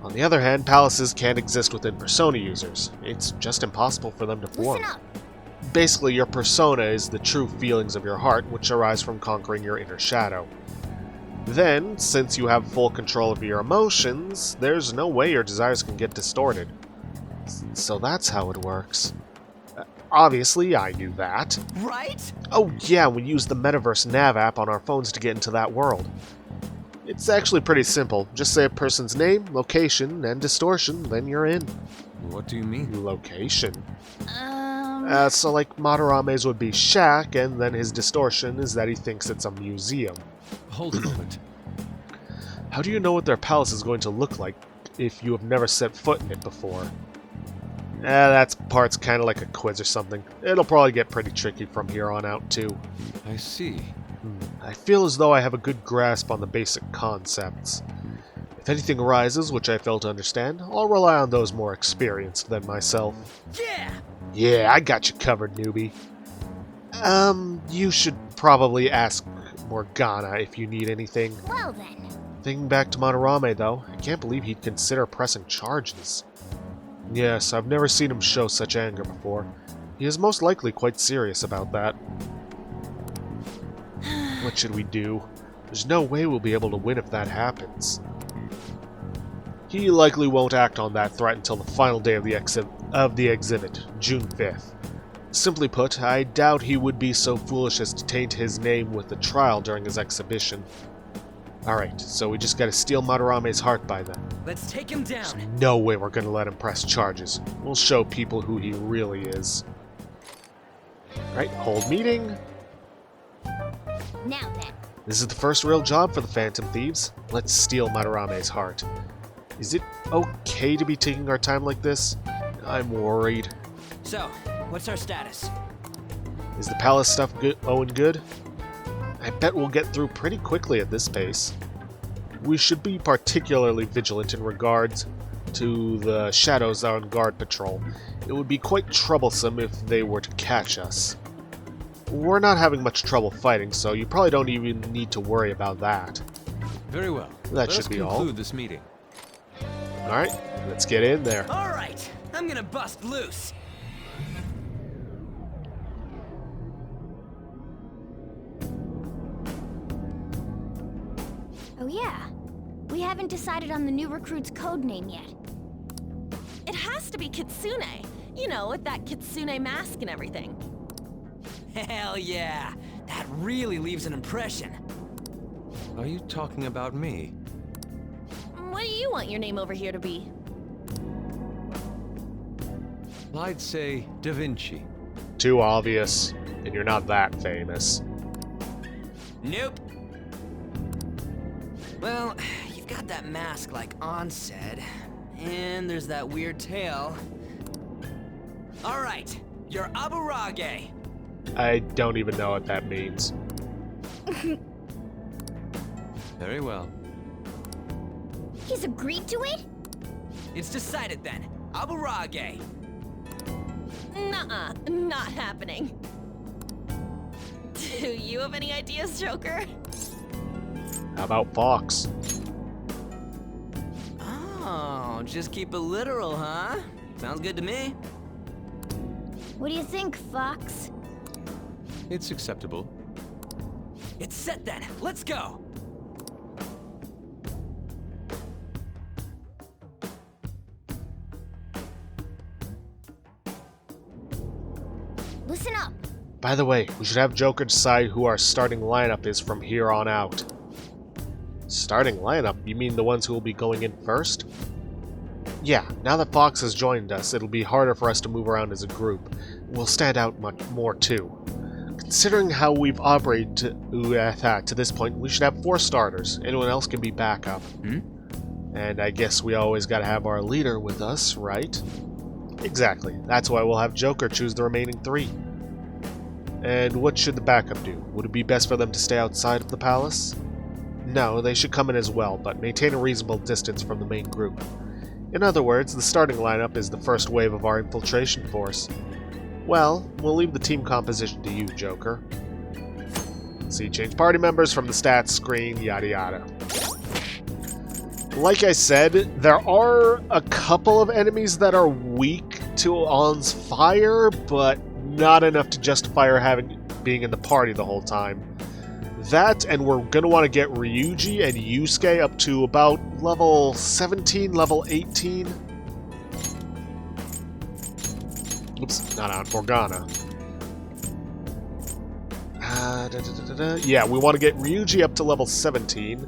[SPEAKER 1] On the other hand, palaces can't exist within persona users. It's just impossible for them to form.
[SPEAKER 3] Listen up.
[SPEAKER 1] Basically, your persona is the true feelings of your heart, which arise from conquering your inner shadow. Then, since you have full control of your emotions, there's no way your desires can get distorted. So that's how it works. Obviously, I knew that.
[SPEAKER 6] right?
[SPEAKER 1] Oh yeah, we use the Metaverse Nav app on our phones to get into that world. It's actually pretty simple. Just say a person's name, location, and distortion, then you're in.
[SPEAKER 2] What do you mean?
[SPEAKER 1] Location? So like Madarame's would be shack, and then his distortion is that he thinks it's a museum.
[SPEAKER 2] Hold a moment.
[SPEAKER 1] How do you know what their palace is going to look like if you have never set foot in it before? That part's kind of like a quiz or something. It'll probably get pretty tricky from here on out, too.
[SPEAKER 2] I see.
[SPEAKER 1] I feel as though I have a good grasp on the basic concepts. If anything arises which I fail to understand, I'll rely on those more experienced than myself.
[SPEAKER 6] Yeah!
[SPEAKER 1] Yeah, I got you covered, newbie. You should probably ask Morgana if you need anything.
[SPEAKER 3] Well then.
[SPEAKER 1] Thinking back to Madarame, though, I can't believe he'd consider pressing charges. Yes, I've never seen him show such anger before. He is most likely quite serious about that. What should we do? There's no way we'll be able to win if that happens. He likely won't act on that threat until the final day of the exhibit, June 5th. Simply put, I doubt he would be so foolish as to taint his name with the trial during his exhibition. Alright, so we just gotta steal Madarame's heart by then.
[SPEAKER 6] Let's take him down.
[SPEAKER 1] There's no way we're gonna let him press charges. We'll show people who he really is. Right, hold meeting.
[SPEAKER 3] Now then.
[SPEAKER 1] This is the first real job for the Phantom Thieves. Let's steal Madarame's heart. Is it okay to be taking our time like this? I'm worried.
[SPEAKER 6] So, what's our status?
[SPEAKER 1] Is the palace stuff going good? I bet we'll get through pretty quickly at this pace. We should be particularly vigilant in regards to the shadows on guard patrol. It would be quite troublesome if they were to catch us. We're not having much trouble fighting, so you probably don't even need to worry about that.
[SPEAKER 2] Very well.
[SPEAKER 1] That should be all.
[SPEAKER 2] Conclude this meeting.
[SPEAKER 1] Alright, let's get in there.
[SPEAKER 6] All right, I'm gonna bust loose.
[SPEAKER 3] Oh yeah. We haven't decided on the new recruit's code name yet.
[SPEAKER 7] It has to be Kitsune. You know, with that Kitsune mask and everything.
[SPEAKER 6] Hell yeah, that really leaves an impression.
[SPEAKER 2] Are you talking about me?
[SPEAKER 7] What do you want your name over here to be?
[SPEAKER 2] I'd say Da Vinci.
[SPEAKER 1] Too obvious, and you're not that famous.
[SPEAKER 6] Nope. Well, you've got that mask like On said, and there's that weird tail. All right, you're Aburage.
[SPEAKER 1] I don't even know what that means.
[SPEAKER 2] Very well.
[SPEAKER 3] He's agreed to it?
[SPEAKER 6] It's decided then. Aburage.
[SPEAKER 7] Nuh-uh, not happening. Do you have any ideas, Joker?
[SPEAKER 1] How about Fox?
[SPEAKER 6] Oh, just keep it literal, huh? Sounds good to me.
[SPEAKER 3] What do you think, Fox?
[SPEAKER 2] It's acceptable.
[SPEAKER 6] It's set then. Let's go.
[SPEAKER 3] Listen up.
[SPEAKER 1] By the way, we should have Joker decide who our starting lineup is from here on out. Starting lineup? You mean the ones who will be going in first? Yeah, now that Fox has joined us, it'll be harder for us to move around as a group. We'll stand out much more too. Considering how we've operated to this point, we should have 4 starters. Anyone else can be backup. And I guess we always gotta have our leader with us, right? Exactly. That's why we'll have Joker choose the remaining 3. And what should the backup do? Would it be best for them to stay outside of the palace? No, they should come in as well, but maintain a reasonable distance from the main group. In other words, the starting lineup is the first wave of our infiltration force. Well, we'll leave the team composition to you, Joker. See, change party members from the stats screen, yada yada. Like I said, there are a couple of enemies that are weak to On's fire, but not enough to justify her being in the party the whole time. That, and we're going to want to get Ryuji and Yusuke up to about level 17, level 18. Oops, not on Morgana. Yeah, we want to get Ryuji up to level 17.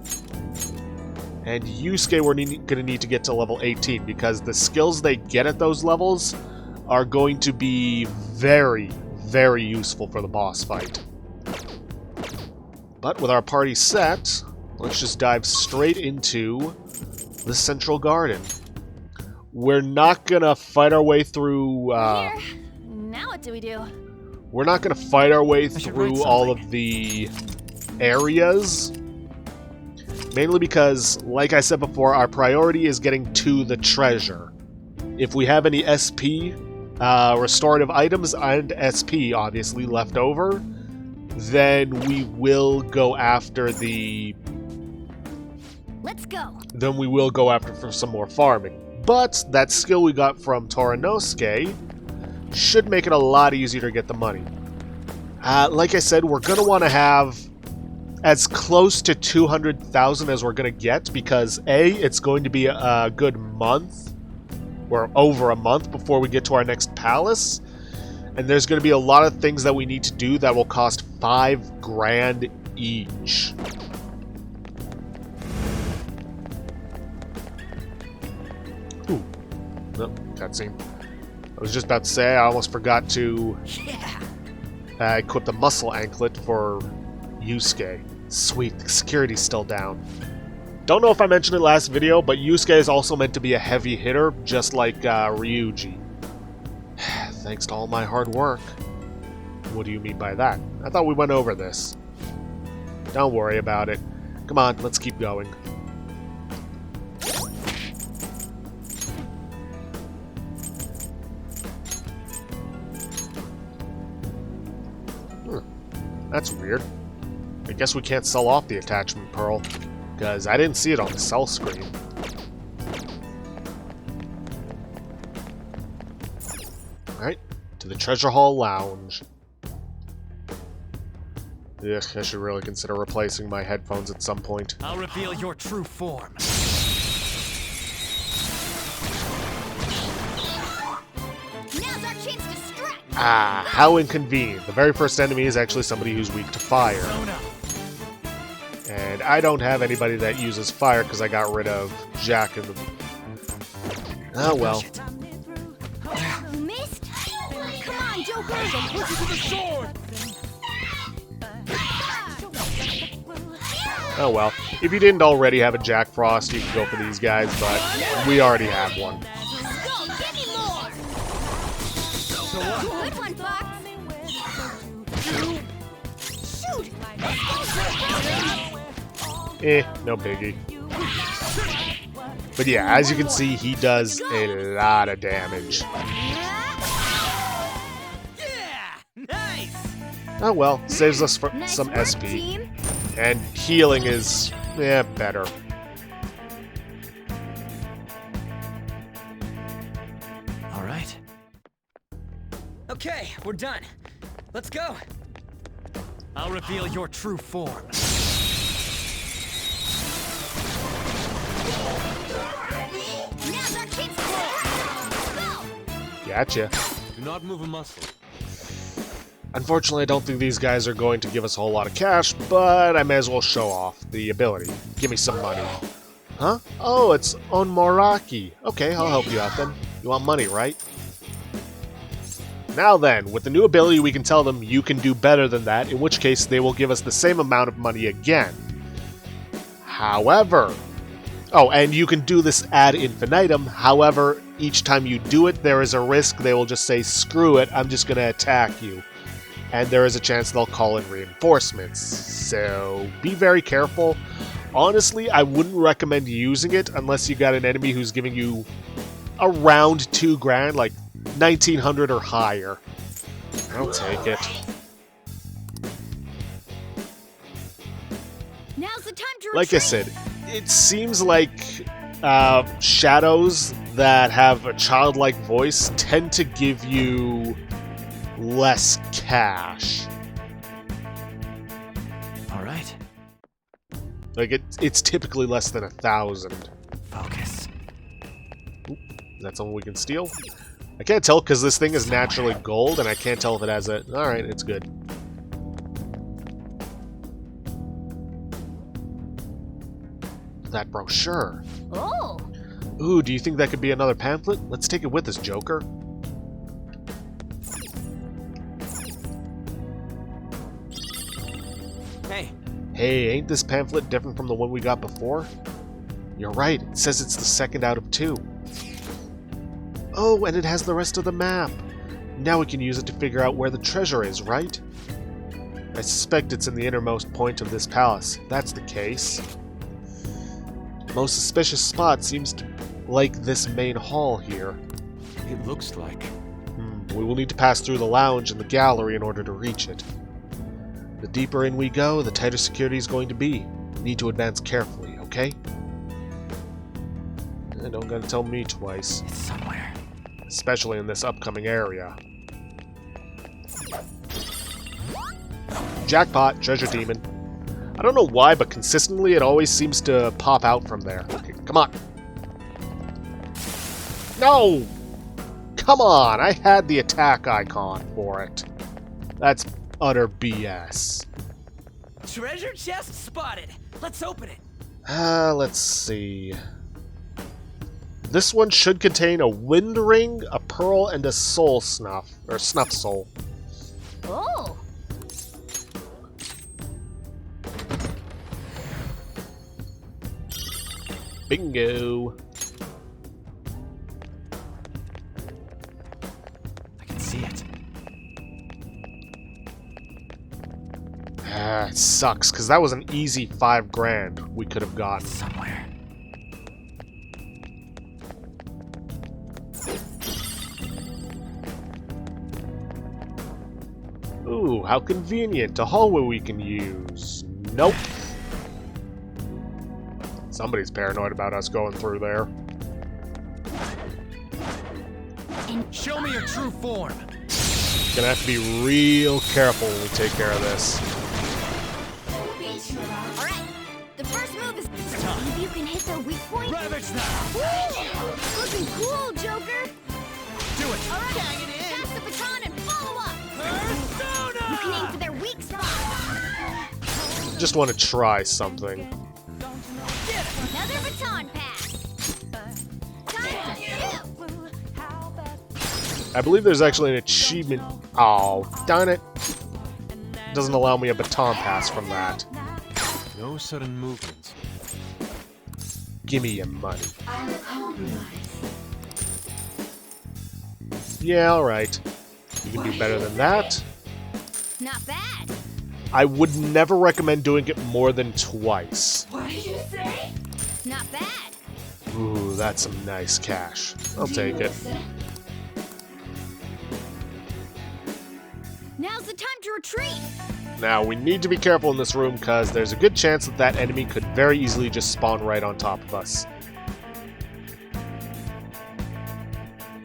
[SPEAKER 1] And Yusuke we're going to need to get to level 18, because the skills they get at those levels are going to be very, very useful for the boss fight. But with our party set, let's just dive straight into the Central Garden. We're not gonna fight our way through.
[SPEAKER 7] Here. Now what do we do?
[SPEAKER 1] We're not gonna fight our way
[SPEAKER 6] should
[SPEAKER 1] through
[SPEAKER 6] write
[SPEAKER 1] all
[SPEAKER 6] something.
[SPEAKER 1] of the areas. Mainly because, like I said before, our priority is getting to the treasure. If we have any SP, restorative items, and SP, obviously, left over, then we will go after the...
[SPEAKER 3] Let's go.
[SPEAKER 1] Then we will go after for some more farming. But that skill we got from Toranosuke should make it a lot easier to get the money. Like I said, we're going to want to have as close to 200,000 as we're going to get, because A, it's going to be a good month, or over a month, before we get to our next palace. And there's going to be a lot of things that we need to do that will cost 5 grand each. Ooh. Nope, cutscene. I was just about to say, I almost forgot to
[SPEAKER 6] Yeah.
[SPEAKER 1] equip the muscle anklet for Yusuke. Sweet, the security's still down. Don't know if I mentioned it last video, but Yusuke is also meant to be a heavy hitter, just like Ryuji. Thanks to all my hard work. What do you mean by that? I thought we went over this. Don't worry about it. Come on, let's keep going. That's weird. I guess we can't sell off the attachment pearl, because I didn't see it on the sell screen. Alright, to the Treasure Hall Lounge. Ugh, I should really consider replacing my headphones at some point.
[SPEAKER 6] I'll reveal your true form.
[SPEAKER 3] Now's our chance to strike!
[SPEAKER 1] Ah, how inconvenient. The very first enemy is actually somebody who's weak to fire. And I don't have anybody that uses fire because I got rid of Jack and the... Oh well.
[SPEAKER 3] Missed? Come on, Joker!
[SPEAKER 1] Oh well. If you didn't already have a Jack Frost, you can go for these guys, but we already have one.
[SPEAKER 3] Go, give me more! Good one, Fox! Shoot!
[SPEAKER 1] No biggie. But yeah, as you can see, he does a lot of damage.
[SPEAKER 6] Yeah! Nice!
[SPEAKER 1] Oh well, saves us for
[SPEAKER 3] Nice
[SPEAKER 1] some
[SPEAKER 3] work,
[SPEAKER 1] SP.
[SPEAKER 3] team.
[SPEAKER 1] And healing is, better.
[SPEAKER 6] All right. Okay, we're done. Let's go. I'll reveal your true form.
[SPEAKER 3] Now's our chance to strike! Go!
[SPEAKER 1] Gotcha.
[SPEAKER 2] Do not move a muscle.
[SPEAKER 1] Unfortunately, I don't think these guys are going to give us a whole lot of cash, but I may as well show off the ability. Give me some money. Huh? Oh, it's Onmoraki. Okay, I'll help you out then. You want money, right? Now then, with the new ability, we can tell them you can do better than that, in which case they will give us the same amount of money again. However... Oh, and you can do this ad infinitum. However, each time you do it, there is a risk they will just say, screw it, I'm just going to attack you. And there is a chance they'll call in reinforcements. So, be very careful. Honestly, I wouldn't recommend using it unless you got an enemy who's giving you around 2 grand, like 1900 or higher. I'll take it.
[SPEAKER 3] Now's the time to retreat!
[SPEAKER 1] Like I said, it seems like shadows that have a childlike voice tend to give you less cash.
[SPEAKER 6] All right.
[SPEAKER 1] Like, it's typically less than 1,000.
[SPEAKER 6] Focus.
[SPEAKER 1] Is that something we can steal? I can't tell because this thing is naturally gold, and I can't tell if it has a... Alright, it's good. That brochure.
[SPEAKER 3] Oh!
[SPEAKER 1] Ooh, do you think that could be another pamphlet? Let's take it with us, Joker.
[SPEAKER 6] Hey,
[SPEAKER 1] Hey, ain't this pamphlet different from the one we got before? You're right, it says it's the second out of 2. Oh, and it has the rest of the map. Now we can use it to figure out where the treasure is, right? I suspect it's in the innermost point of this palace. If that's the case. Most suspicious spot seems to like this main hall here.
[SPEAKER 2] It looks like.
[SPEAKER 1] We will need to pass through the lounge and the gallery in order to reach it. The deeper in we go, the tighter security is going to be. Need to advance carefully, okay? Don't gotta tell me twice.
[SPEAKER 6] it's somewhere.
[SPEAKER 1] Especially in this upcoming area. Jackpot, treasure demon. I don't know why, but consistently it always seems to pop out from there. Okay, come on. No! Come on, I had the attack icon for it. That's utter BS.
[SPEAKER 6] Treasure chest spotted. Let's open it.
[SPEAKER 1] Let's see. This one should contain a wind ring, a pearl, and a soul snuff. Or snuff soul.
[SPEAKER 3] Oh!
[SPEAKER 1] Bingo.
[SPEAKER 2] I can see it.
[SPEAKER 1] It sucks, because that was an easy 5 grand we could have gotten.
[SPEAKER 2] Somewhere.
[SPEAKER 1] Ooh, how convenient. A hallway we can use. Nope. Somebody's paranoid about us going through there.
[SPEAKER 6] Show me your true form.
[SPEAKER 1] Gonna have to be real careful when we take care of this.
[SPEAKER 3] Alright, the first move is... If you can hit their weak point...
[SPEAKER 6] Ravage now.
[SPEAKER 3] Woo! Looking cool, Joker!
[SPEAKER 6] Do it.
[SPEAKER 3] Alright, pass the baton and follow up! You can aim for their weak spot!
[SPEAKER 1] Just want to try something.
[SPEAKER 3] Another baton pass! Time to shoot!
[SPEAKER 1] I believe there's actually an achievement. Oh, darn it. Doesn't allow me a baton pass from that.
[SPEAKER 2] No sudden movements.
[SPEAKER 1] Gimme your money. Yeah, alright. You can do better than that.
[SPEAKER 3] Not bad!
[SPEAKER 1] I would never recommend doing it more than twice.
[SPEAKER 3] What did you say? Not bad!
[SPEAKER 1] Ooh, that's some nice cash. I'll take it.
[SPEAKER 3] Now's the time to retreat!
[SPEAKER 1] Now, we need to be careful in this room, because there's a good chance that that enemy could very easily just spawn right on top of us.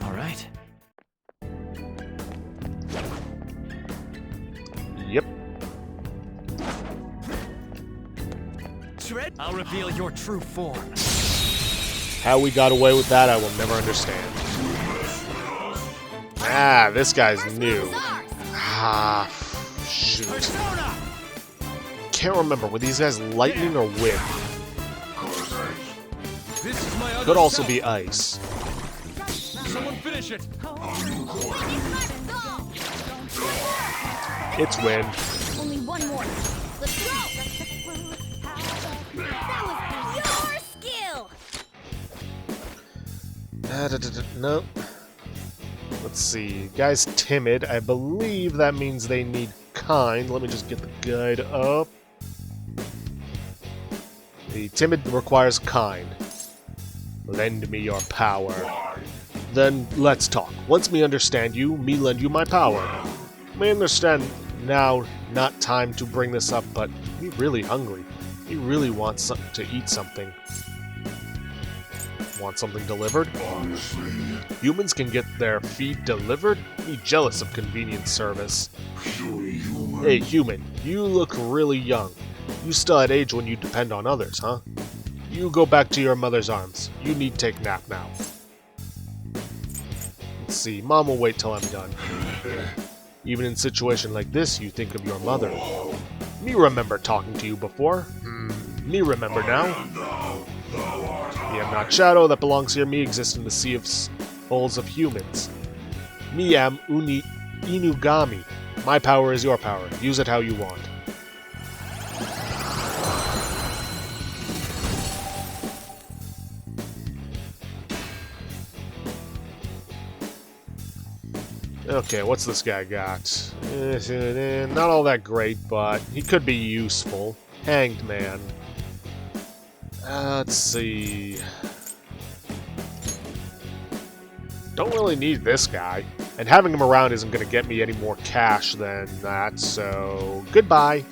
[SPEAKER 2] Alright.
[SPEAKER 1] Yep.
[SPEAKER 6] Tread. I'll reveal your true form.
[SPEAKER 1] How we got away with that, I will never understand. Ah, this guy's new. Ah, shoot.
[SPEAKER 6] Persona.
[SPEAKER 1] Can't remember, were these guys lightning or wind?
[SPEAKER 2] This is my other
[SPEAKER 1] Could also
[SPEAKER 2] self.
[SPEAKER 1] be ice.
[SPEAKER 2] Someone finish it.
[SPEAKER 1] It's wind.
[SPEAKER 3] Only one more. Let's go! That was pure skill!
[SPEAKER 1] No. Let's see. Guy's timid. I believe that means they need kind. Let me just get the guide up. The timid requires kind. Lend me your power. Then let's talk. Once me understand you, me lend you my power. Me understand now not time to bring this up, but me really hungry. Me really wants to eat something. Want something delivered? Humans can get their feed delivered? Me jealous of convenient service. Hey, human, you look really young. You still at age when you depend on others, huh? You go back to your mother's arms. You need take nap now. Let's see, Mom will wait till I'm done. Even in situation like this, you think of your mother. Me remember talking to you before. Me remember now. Me am not shadow that belongs here. Me exist in the sea of souls of humans. Me am Inugami. My power is your power. Use it how you want. Okay, what's this guy got? Not all that great, but he could be useful. Hanged Man. Let's see. Don't really need this guy. And having him around isn't going to get me any more cash than that, so goodbye.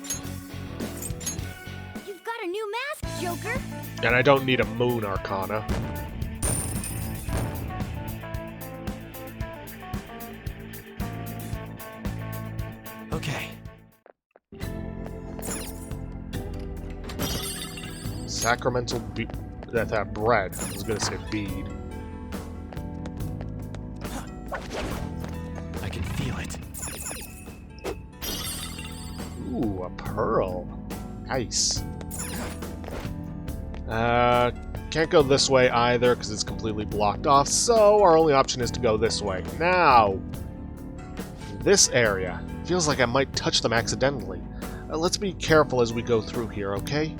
[SPEAKER 3] You've got a new mask, Joker!
[SPEAKER 1] And I don't need a Moon Arcana.
[SPEAKER 2] Okay.
[SPEAKER 1] Sacramental bead. That bread. I was going to say bead.
[SPEAKER 2] I can feel it.
[SPEAKER 1] Ooh, a pearl. Nice. Can't go this way either because it's completely blocked off, so our only option is to go this way. Now, this area. Feels like I might touch them accidentally. Let's be careful as we go through here, okay?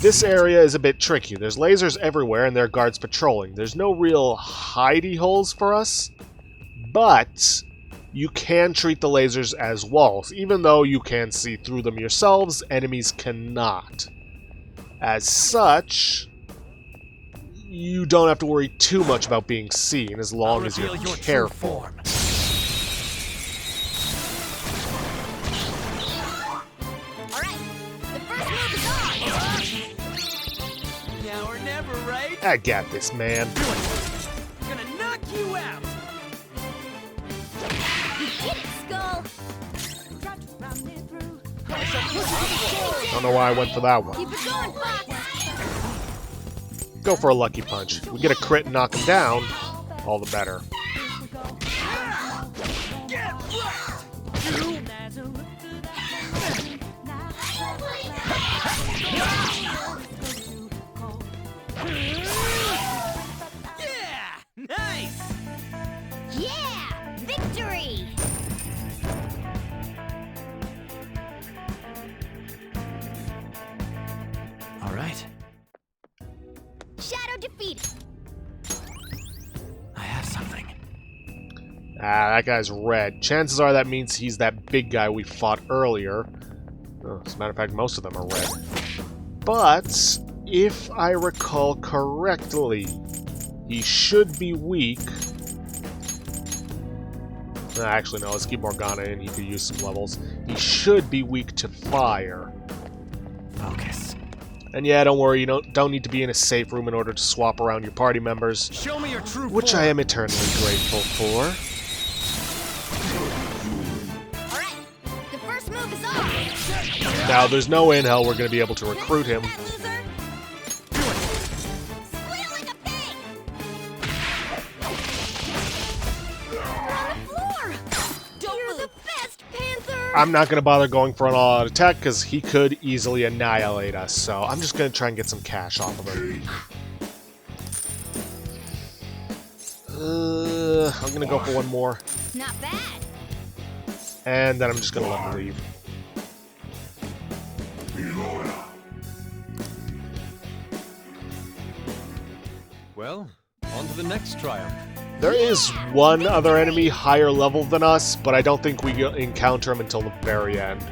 [SPEAKER 1] This area is a bit tricky. There's lasers everywhere and there are guards patrolling. There's no real hidey holes for us, but you can treat the lasers as walls. Even though you can see through them yourselves, enemies cannot. As such, you don't have to worry too much about being seen as long as you're careful. I got this, man.
[SPEAKER 6] Gonna knock you out.
[SPEAKER 3] Get it, Skull!
[SPEAKER 1] Don't know why I went for that one.
[SPEAKER 3] Keep it going, Fox!
[SPEAKER 1] Go for a lucky punch. We get a crit and knock him down, all the better.
[SPEAKER 6] Yeah! Nice!
[SPEAKER 3] Yeah! Victory!
[SPEAKER 6] All right.
[SPEAKER 3] Shadow defeated!
[SPEAKER 6] I have something.
[SPEAKER 1] Ah, that guy's red. Chances are that means he's that big guy we fought earlier. Oh, as a matter of fact, most of them are red. But, if I recall correctly, he should be weak. Actually, no, let's keep Morgana in. He could use some levels. He should be weak to fire.
[SPEAKER 6] Focus.
[SPEAKER 1] And yeah, don't worry, you don't need to be in a safe room in order to swap around your party members,
[SPEAKER 6] Show me your true
[SPEAKER 1] which
[SPEAKER 6] form.
[SPEAKER 1] I am eternally grateful for.
[SPEAKER 3] Alright, the first move is off!
[SPEAKER 1] Now, there's no way in hell we're going to be able to recruit him.
[SPEAKER 3] That loser! Squeal like a pig! You're on the floor! You're the best, Panther!
[SPEAKER 1] I'm not going to bother going for an all-out attack because he could easily annihilate us, so I'm just going to try and get some cash off of him. I'm going to go for one more,
[SPEAKER 3] Not bad!
[SPEAKER 1] and then I'm just going to let him leave.
[SPEAKER 4] Well, on to the next triumph.
[SPEAKER 1] There is one other enemy higher level than us, but I don't think we encounter him until the very end.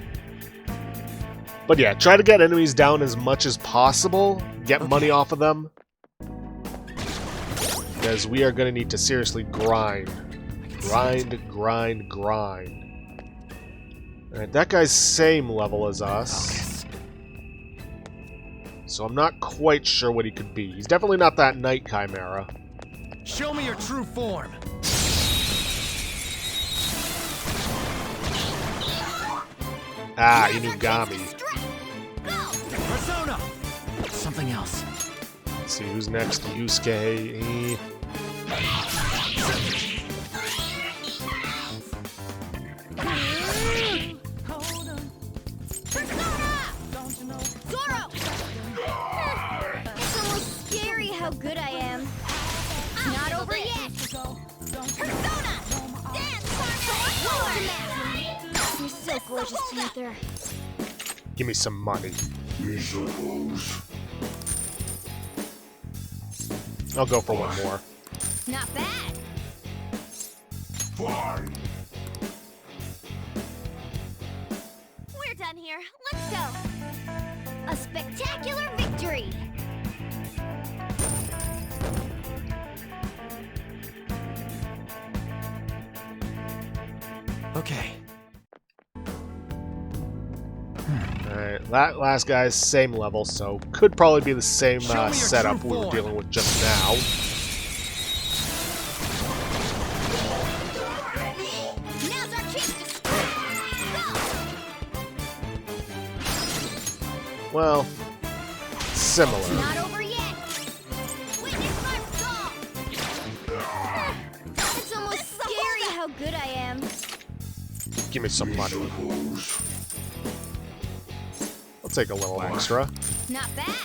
[SPEAKER 1] But yeah, try to get enemies down as much as possible, get money off of them, because we are going to need to seriously grind. Grind, grind, grind. Alright, that guy's same level as us, so I'm not quite sure what he could be. He's definitely not that Night Chimera.
[SPEAKER 6] Show me your true form.
[SPEAKER 1] Ah, Inugami.
[SPEAKER 6] Persona. Something else.
[SPEAKER 1] Let's see, who's next? Yusuke.
[SPEAKER 3] Zoro! It's almost scary how good I am. Not over yet! Persona! Dance, Panther! You're so gorgeous, Panther.
[SPEAKER 1] Give me some money. I'll go for one more.
[SPEAKER 3] Not bad! We're done here. Let's go! A spectacular victory!
[SPEAKER 6] Okay.
[SPEAKER 1] Alright, that last guy's same level, so could probably be the same
[SPEAKER 6] Show me your
[SPEAKER 1] setup
[SPEAKER 6] true
[SPEAKER 1] we were
[SPEAKER 6] form.
[SPEAKER 1] dealing with just now.
[SPEAKER 3] Now's our chance to scream! Go!
[SPEAKER 1] Well, similar.
[SPEAKER 3] Not over yet! Witness my fall! It's almost scary how good I am.
[SPEAKER 1] Give me some money. I'll take a little extra.
[SPEAKER 3] Not bad!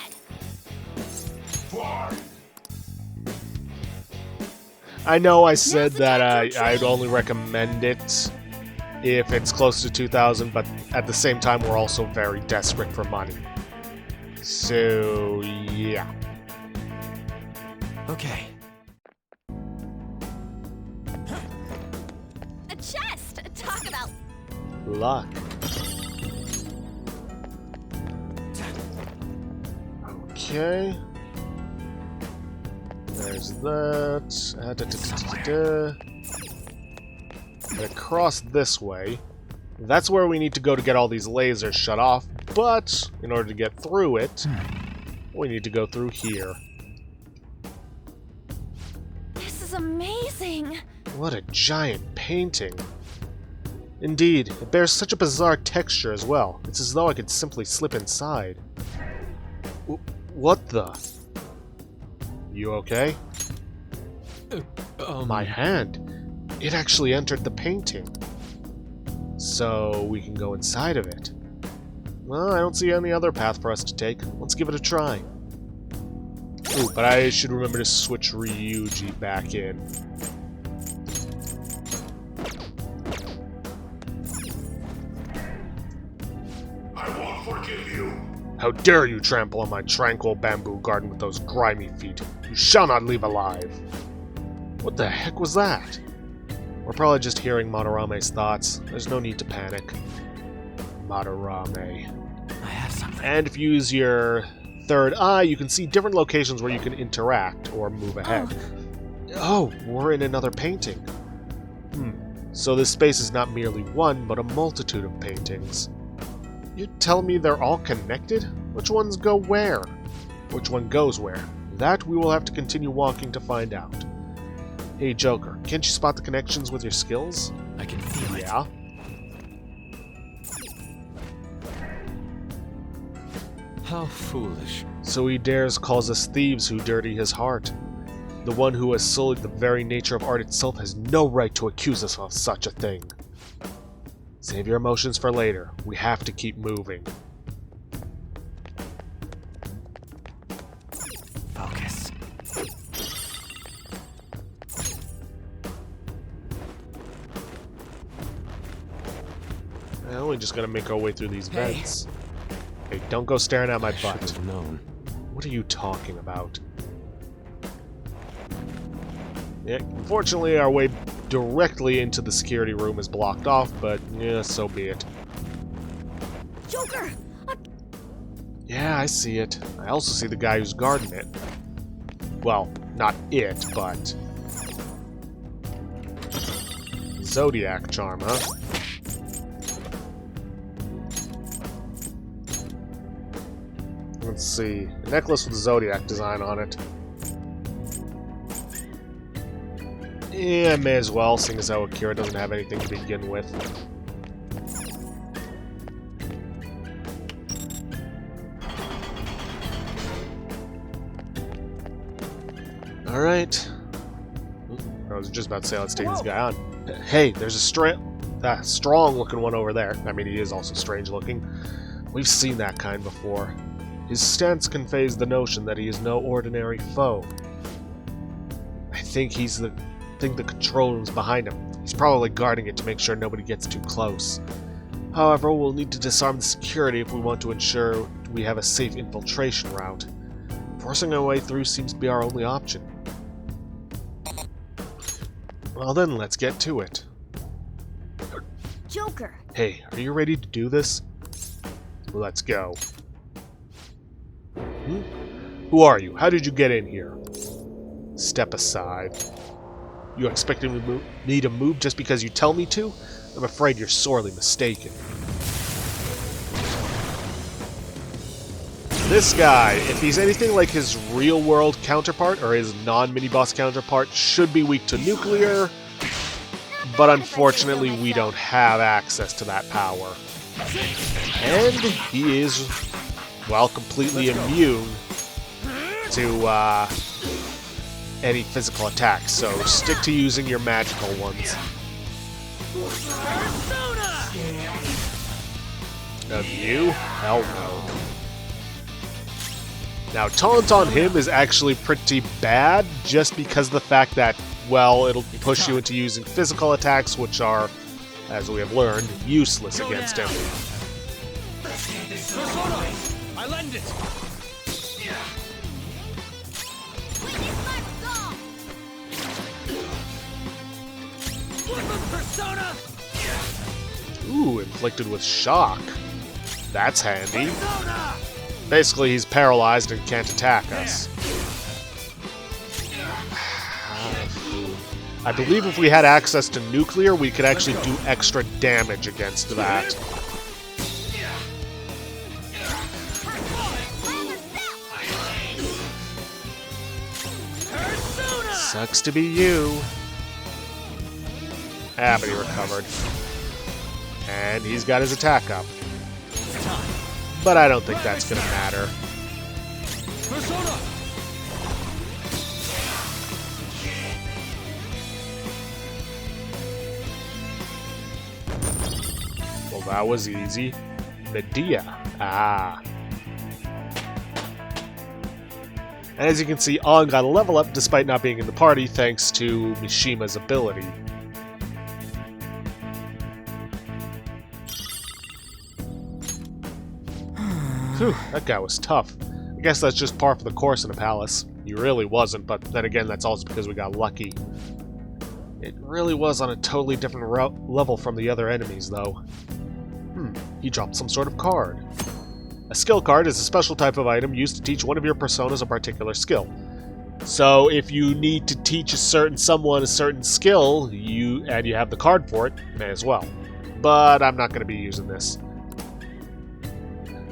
[SPEAKER 1] I know I said that I'd only recommend it if it's close to 2,000, but at the same time we're also very desperate for money. So, yeah.
[SPEAKER 6] Okay.
[SPEAKER 7] A chest! Talk about
[SPEAKER 1] Luck. Okay. There's that. And across this way. That's where we need to go to get all these lasers shut off, but in order to get through it, we need to go through here.
[SPEAKER 7] this is amazing!
[SPEAKER 1] What a giant painting. Indeed, it bears such a bizarre texture as well. It's as though I could simply slip inside. What the? You okay? My hand. It actually entered the painting. So we can go inside of it. Well, I don't see any other path for us to take. Let's give it a try. Ooh, but I should remember to switch Ryuji back in.
[SPEAKER 8] I won't forgive you.
[SPEAKER 1] How dare you trample on my tranquil bamboo garden with those grimy feet? You shall not leave alive! What the heck was that? We're probably just hearing Madarame's thoughts. There's no need to panic. Madarame.
[SPEAKER 6] I have something.
[SPEAKER 1] And if you use your third eye, you can see different locations where you can interact or move ahead. Oh, we're in another painting. So this space is not merely one, but a multitude of paintings. You tell me they're all connected? Which ones go where? Which one goes where? That we will have to continue walking to find out. Hey Joker, can't you spot the connections with your skills?
[SPEAKER 6] I can feel it.
[SPEAKER 1] Yeah?
[SPEAKER 4] How foolish.
[SPEAKER 1] So he dares calls us thieves who dirty his heart. The one who has sullied the very nature of art itself has no right to accuse us of such a thing. Save your emotions for later. We have to keep moving.
[SPEAKER 6] Focus.
[SPEAKER 1] Well, we're just gonna make our way through these
[SPEAKER 6] Hey.
[SPEAKER 1] vents. Hey, don't go staring at my
[SPEAKER 4] I should
[SPEAKER 1] butt.
[SPEAKER 4] have known.
[SPEAKER 1] What are you talking about? Yeah, unfortunately, our way directly into the security room is blocked off, but yeah, so be it.
[SPEAKER 7] Joker!
[SPEAKER 1] Yeah, I see it. I also see the guy who's guarding it. Well, not it, but... Zodiac charm, huh? Let's see. A necklace with a Zodiac design on it. Yeah, may as well, seeing as how Akira doesn't have anything to begin with. Alright. I was just about to say, let's take this guy on. Hey, there's a strong-looking one over there. I mean, he is also strange-looking. We've seen that kind before. His stance conveys the notion that he is no ordinary foe. I think the control room's behind him. He's probably guarding it to make sure nobody gets too close. However, we'll need to disarm the security if we want to ensure we have a safe infiltration route. Forcing our way through seems to be our only option. Well then, let's get to it.
[SPEAKER 3] Joker.
[SPEAKER 1] Hey, are you ready to do this? Let's go. Who are you? How did you get in here? Step aside. You expecting me to move just because you tell me to? I'm afraid you're sorely mistaken. This guy, if he's anything like his real-world counterpart, or his non-mini-boss counterpart, should be weak to nuclear, but unfortunately we don't have access to that power. And he is, well, completely immune to any physical attacks, so stick to using your magical ones. Of you? Hell no. Now, taunt on him is actually pretty bad, just because of the fact that, well, it'll push you into using physical attacks, which are, as we have learned, useless against him.
[SPEAKER 4] Persona! I lend it!
[SPEAKER 3] Witness my resolve!
[SPEAKER 6] Persona!
[SPEAKER 1] Ooh, inflicted with shock. That's handy.
[SPEAKER 6] Persona!
[SPEAKER 1] Basically, he's paralyzed and can't attack us. I believe if we had access to nuclear, we could actually do extra damage against that. Sucks to be you. Ah, but he recovered. And he's got his attack up. But I don't think that's gonna matter.
[SPEAKER 2] Persona!
[SPEAKER 1] Well, that was easy. Medea. Ah. And as you can see, On got a level up despite not being in the party thanks to Mishima's ability. Whew, that guy was tough. I guess that's just par for the course in a palace. He really wasn't, but then again, that's also because we got lucky. It really was on a totally different level from the other enemies, though. He dropped some sort of card. A skill card is a special type of item used to teach one of your personas a particular skill. So if you need to teach someone a certain skill, and you have the card for it, may as well. But I'm not going to be using this.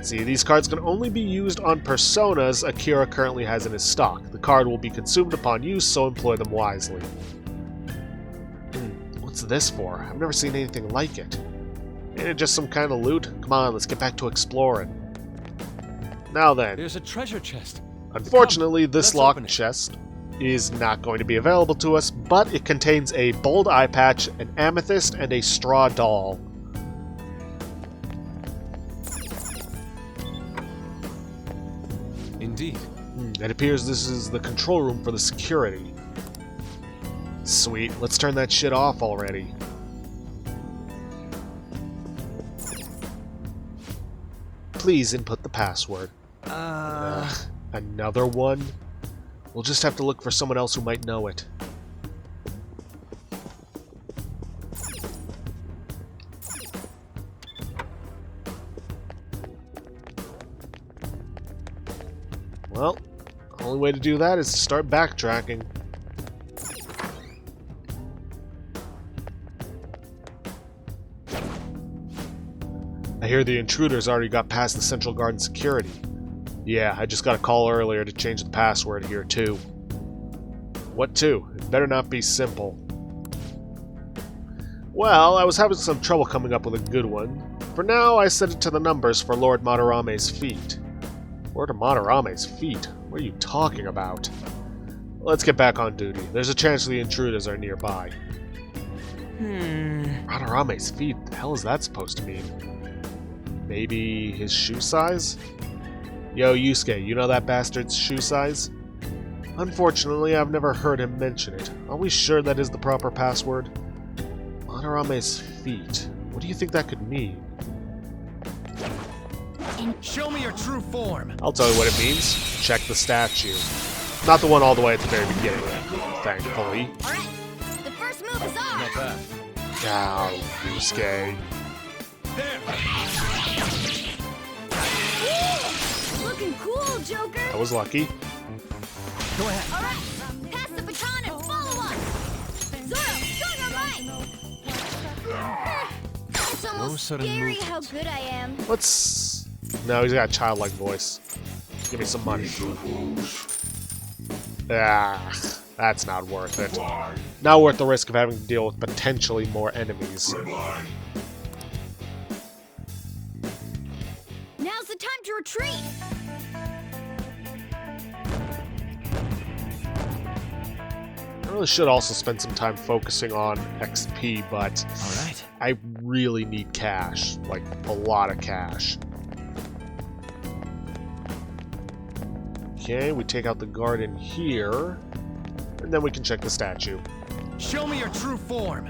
[SPEAKER 1] See, these cards can only be used on personas Akira currently has in his stock. The card will be consumed upon use, so employ them wisely. What's this for? I've never seen anything like it. Ain't it just some kind of loot? Come on, let's get back to exploring. Now then.
[SPEAKER 4] There's a treasure chest.
[SPEAKER 1] Unfortunately, this
[SPEAKER 4] let's
[SPEAKER 1] locked
[SPEAKER 4] open it.
[SPEAKER 1] chest is not going to be available to us, but it contains a bold eye patch, an amethyst, and a straw doll.
[SPEAKER 4] Indeed.
[SPEAKER 1] It appears this is the control room for the security. Sweet, let's turn that shit off already. Please input the password. Another one? We'll just have to look for someone else who might know it. Well, the only way to do that is to start backtracking. I hear the intruders already got past the Central Garden security. Yeah, I just got a call earlier to change the password here too. What to? It better not be simple. Well, I was having some trouble coming up with a good one. For now, I set it to the numbers for Lord Madarame's feet. Lord Madarame's feet? What are you talking about? Let's get back on duty. There's a chance the intruders are nearby. Madarame's feet? What the hell is that supposed to mean? Maybe his shoe size? Yo, Yusuke, you know that bastard's shoe size? Unfortunately, I've never heard him mention it. Are we sure that is the proper password? Madarame's feet. What do you think that could mean?
[SPEAKER 6] Show me your true form.
[SPEAKER 1] I'll tell you what it means. Check the statue. Not the one all the way at the very beginning, thankfully.
[SPEAKER 3] Alright, the first move is ours!
[SPEAKER 4] Not bad.
[SPEAKER 1] Ow, Yusuke.
[SPEAKER 3] Looking cool, Joker!
[SPEAKER 1] That was lucky.
[SPEAKER 6] Go ahead.
[SPEAKER 3] Alright, pass the baton and follow us! Zoro, show your might! It's
[SPEAKER 4] No
[SPEAKER 3] almost
[SPEAKER 4] sudden
[SPEAKER 3] scary
[SPEAKER 4] movement.
[SPEAKER 3] how good I am.
[SPEAKER 1] Let's... No, he's got a childlike voice. Give me some money. Ah, that's not worth it. Not worth the risk of having to deal with potentially more enemies.
[SPEAKER 3] Now's the time to retreat!
[SPEAKER 1] I really should also spend some time focusing on XP, but
[SPEAKER 6] All right.
[SPEAKER 1] I really need cash. Like, a lot of cash. Okay, we take out the guard in here, and then we can check the statue.
[SPEAKER 6] Show me your true form.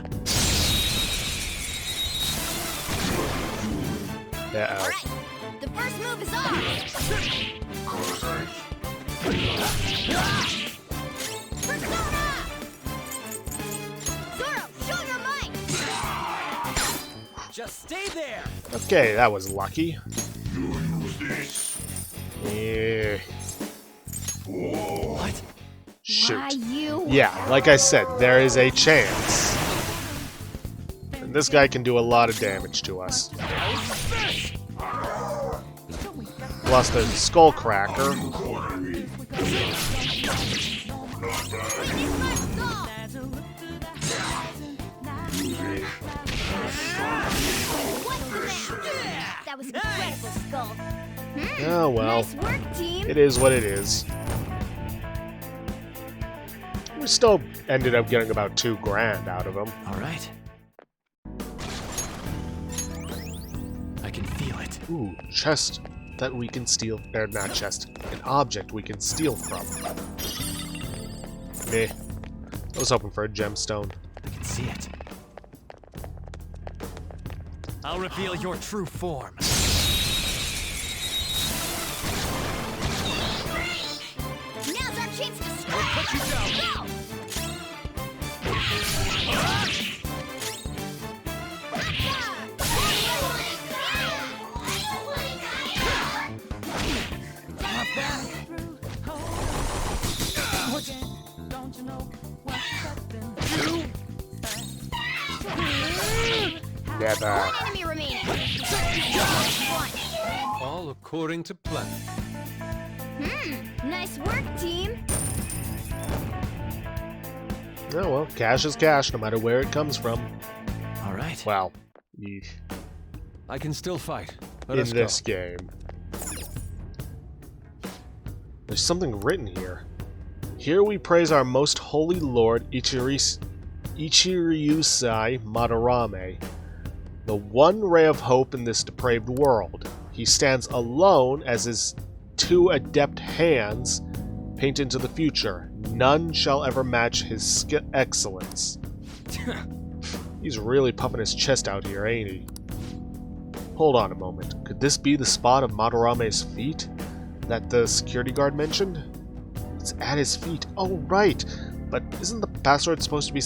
[SPEAKER 1] Uh-oh.
[SPEAKER 3] Alright, the first move is ours! Persona! Zoro, show your might!
[SPEAKER 6] Just stay there.
[SPEAKER 1] Okay, that was lucky.
[SPEAKER 8] You use this.
[SPEAKER 1] Yeah.
[SPEAKER 6] What?
[SPEAKER 3] Why
[SPEAKER 1] Shoot.
[SPEAKER 3] you?
[SPEAKER 1] Yeah, like I said, there is a chance. And this guy can do a lot of damage to us. Plus the Skull Cracker.
[SPEAKER 3] That was incredible, Skull.
[SPEAKER 1] Oh well,
[SPEAKER 3] Nice work, team.
[SPEAKER 1] it is what it is. We still ended up getting about $2 grand out of him.
[SPEAKER 6] All right. I can feel it.
[SPEAKER 1] Ooh, chest that we can steal. Or not chest, an object we can steal from. Meh. I was hoping for a gemstone.
[SPEAKER 6] I can see it. I'll reveal your true form.
[SPEAKER 3] Now's our chance to strike.
[SPEAKER 6] Put you down.
[SPEAKER 3] Go!
[SPEAKER 1] Never.
[SPEAKER 3] One enemy remaining. One.
[SPEAKER 4] All according to plan.
[SPEAKER 3] Nice work, team.
[SPEAKER 1] Oh well, cash is cash, no matter where it comes from.
[SPEAKER 6] All right.
[SPEAKER 1] Wow. Yeesh.
[SPEAKER 4] I can still fight. Let
[SPEAKER 1] In
[SPEAKER 4] us
[SPEAKER 1] this
[SPEAKER 4] go.
[SPEAKER 1] game. There's something written here. Here we praise our most holy lord Ichiryusai Madarame, the one ray of hope in this depraved world. He stands alone as his two adept hands paint into the future. None shall ever match his excellence. He's really puffing his chest out here, ain't he? Hold on a moment. Could this be the spot of Madarame's feet that the security guard mentioned? It's at his feet. Oh, right. But isn't the password supposed to be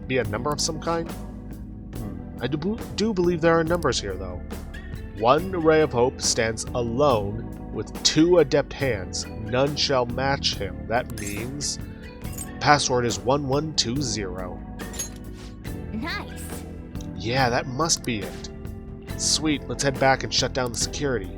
[SPEAKER 1] be a number of some kind? I do believe there are numbers here, though. One ray of hope stands alone with two adept hands. None shall match him. That means password is 1120.
[SPEAKER 3] Nice.
[SPEAKER 1] Yeah, that must be it. Sweet, let's head back and shut down the security.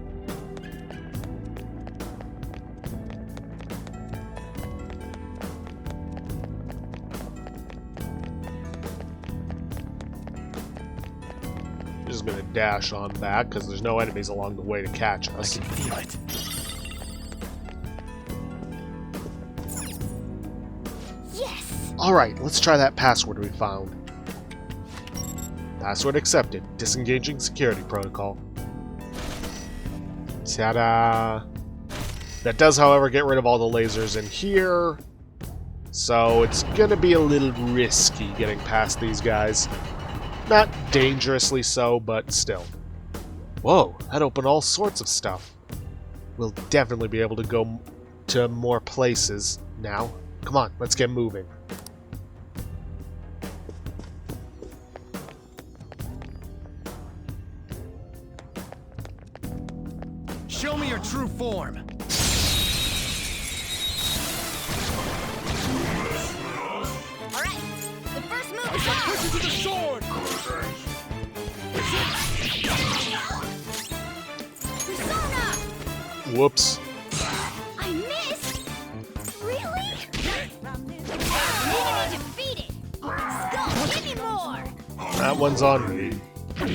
[SPEAKER 1] Just gonna dash on back because there's no enemies along the way to catch us.
[SPEAKER 6] I can feel it.
[SPEAKER 3] Yes.
[SPEAKER 1] Alright, let's try that password we found. Password accepted. Disengaging security protocol. Ta-da! That does, however, get rid of all the lasers in here. So it's gonna be a little risky getting past these guys. Not dangerously so, but still. Whoa, that opened all sorts of stuff. We'll definitely be able to go to more places now. Come on, let's get moving.
[SPEAKER 6] Show me your true form.
[SPEAKER 3] All right. The first move is on.
[SPEAKER 6] Push you to the sword.
[SPEAKER 3] Persona.
[SPEAKER 1] Whoops.
[SPEAKER 3] I missed. Really? Enemy defeated. Skull, give me more.
[SPEAKER 1] That one's on me.
[SPEAKER 3] Too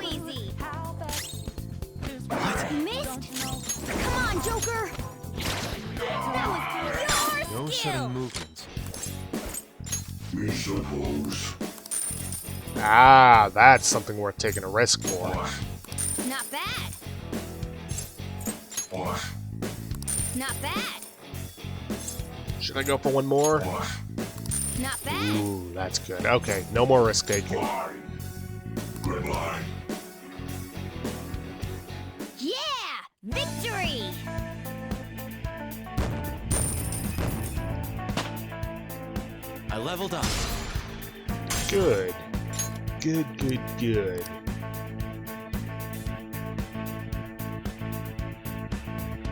[SPEAKER 3] easy.
[SPEAKER 6] What?
[SPEAKER 3] Missed. Come on, Joker. That was
[SPEAKER 4] No
[SPEAKER 3] your
[SPEAKER 4] sudden
[SPEAKER 3] skill.
[SPEAKER 4] movements.
[SPEAKER 8] Me suppose.
[SPEAKER 1] Ah, that's something worth taking a risk for.
[SPEAKER 3] Not bad.
[SPEAKER 8] What?
[SPEAKER 3] Not bad.
[SPEAKER 1] Should I go for one more?
[SPEAKER 8] What?
[SPEAKER 3] Not bad.
[SPEAKER 1] Ooh, that's good. Okay, no more risk taking.
[SPEAKER 8] Fine. Goodbye.
[SPEAKER 3] Yeah! Victory!
[SPEAKER 4] I leveled up.
[SPEAKER 1] Good. Good.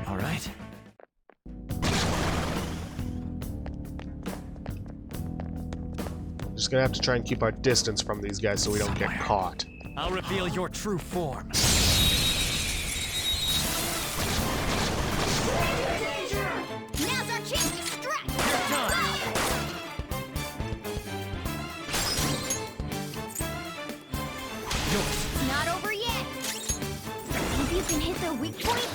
[SPEAKER 4] All right.
[SPEAKER 1] Just gonna have to try and keep our distance from these guys so we don't get caught.
[SPEAKER 4] I'll reveal your true form.
[SPEAKER 3] Now's our chance to strike! It's not over yet! Think you can hit their weak point?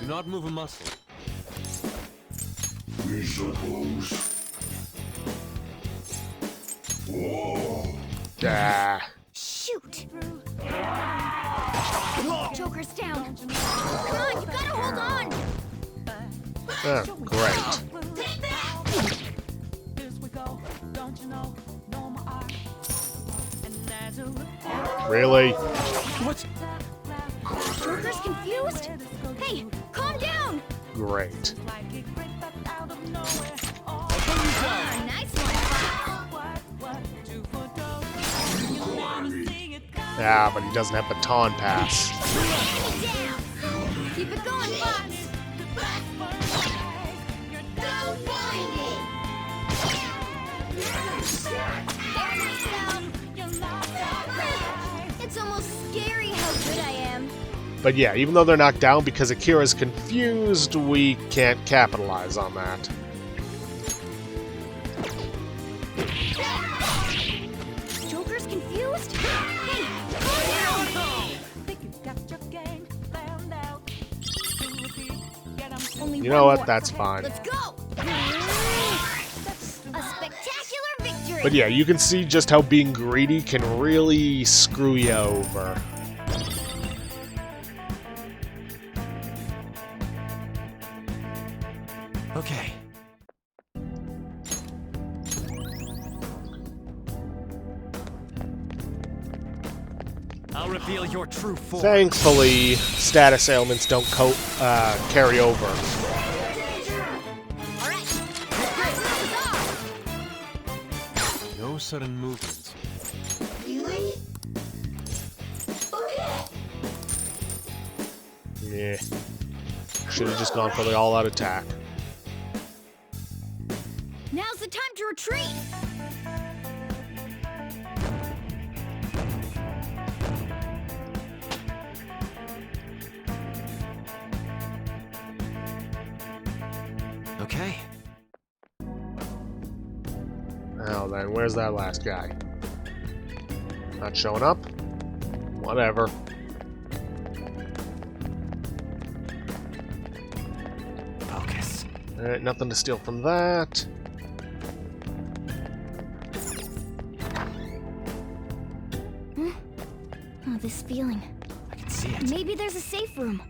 [SPEAKER 4] Do not move a muscle.
[SPEAKER 8] We suppose. Whoa.
[SPEAKER 1] Ah,
[SPEAKER 3] Shoot! Joker's down! Come on, you gotta hold on!
[SPEAKER 1] great. Really?
[SPEAKER 4] What?
[SPEAKER 3] Joker's confused? Hey, calm down!
[SPEAKER 1] Great.
[SPEAKER 3] Ah, nice one!
[SPEAKER 1] Yeah, but he doesn't have baton pass.
[SPEAKER 3] Down! Keep it going, Fox! Go find it! It's almost scary how good I am.
[SPEAKER 1] But yeah, even though they're knocked down, because Akira's confused, we can't capitalize on that.
[SPEAKER 3] Joker's confused? Hey, calm down! Only
[SPEAKER 1] You know
[SPEAKER 3] one
[SPEAKER 1] what?
[SPEAKER 3] more.
[SPEAKER 1] That's fine.
[SPEAKER 3] Let's go! A spectacular victory!
[SPEAKER 1] But yeah, you can see just how being greedy can really screw you over.
[SPEAKER 4] Okay. I'll reveal your true form.
[SPEAKER 1] Thankfully, status ailments don't carry over.
[SPEAKER 3] Alright,
[SPEAKER 4] No sudden movements.
[SPEAKER 3] really? Okay.
[SPEAKER 1] Yeah. Should have just gone for the all-out attack.
[SPEAKER 3] Now's the time to retreat!
[SPEAKER 4] Okay.
[SPEAKER 1] Now then, where's that last guy? Not showing up? Whatever.
[SPEAKER 4] Focus.
[SPEAKER 1] Alright, nothing to steal from that.
[SPEAKER 3] Oh, this feeling.
[SPEAKER 4] I can see it.
[SPEAKER 3] Maybe there's a safe room.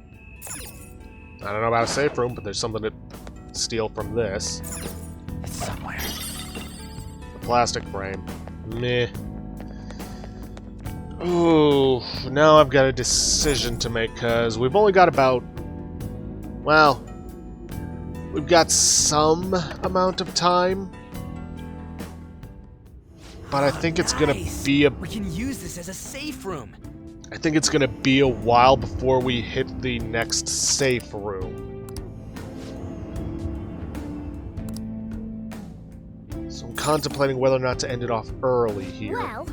[SPEAKER 1] I don't know about a safe room, but there's something to steal from this.
[SPEAKER 4] It's somewhere.
[SPEAKER 1] The plastic frame. Meh. Ooh, now I've got a decision to make, because we've only got about... Well, we've got some amount of time. But I think it's gonna
[SPEAKER 6] Nice.
[SPEAKER 1] be a...
[SPEAKER 6] We can use this as a safe room.
[SPEAKER 1] I think it's gonna be a while before we hit the next safe room. So I'm contemplating whether or not to end it off early here.
[SPEAKER 3] Well,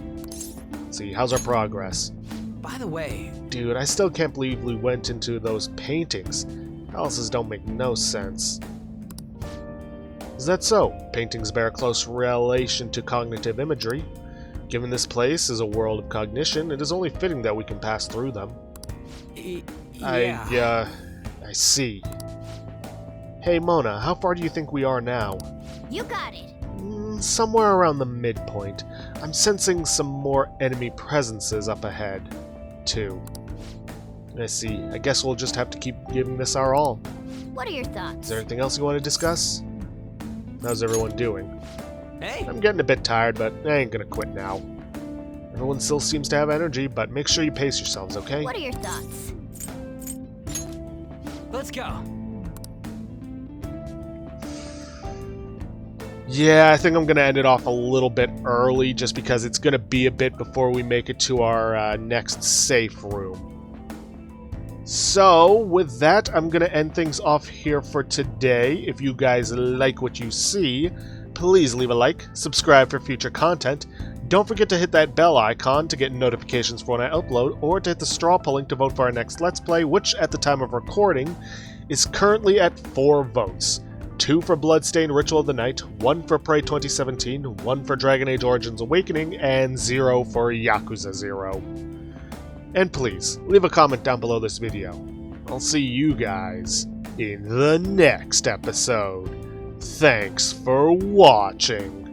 [SPEAKER 1] Let's see, how's our progress?
[SPEAKER 6] By the way,
[SPEAKER 1] Dude, I still can't believe we went into those paintings. Houses don't make no sense. Is that so? Paintings bear close relation to cognitive imagery. Given this place is a world of cognition, it is only fitting that we can pass through them.
[SPEAKER 6] yeah.
[SPEAKER 1] I see. Hey Mona, how far do you think we are now?
[SPEAKER 3] you got it.
[SPEAKER 1] Somewhere around the midpoint. I'm sensing some more enemy presences up ahead, too. I see. I guess we'll just have to keep giving this our all.
[SPEAKER 3] What are your
[SPEAKER 1] Is
[SPEAKER 3] thoughts?
[SPEAKER 1] there anything else you want to discuss? How's everyone doing?
[SPEAKER 6] Hey,
[SPEAKER 1] I'm getting a bit tired, but I ain't gonna quit now. Everyone still seems to have energy, but make sure you pace yourselves, okay?
[SPEAKER 3] What are your thoughts?
[SPEAKER 6] let's go.
[SPEAKER 1] Yeah, I think I'm going to end it off a little bit early just because it's going to be a bit before we make it to our next safe room. So, with that, I'm going to end things off here for today. If you guys like what you see, please leave a like, subscribe for future content. Don't forget to hit that bell icon to get notifications for when I upload, or to hit the straw poll link to vote for our next Let's Play, which at the time of recording is currently at 4 votes. 2 for Bloodstained Ritual of the Night, 1 for Prey 2017, 1 for Dragon Age Origins Awakening, and 0 for Yakuza 0. And please, leave a comment down below this video. I'll see you guys in the next episode. Thanks for watching.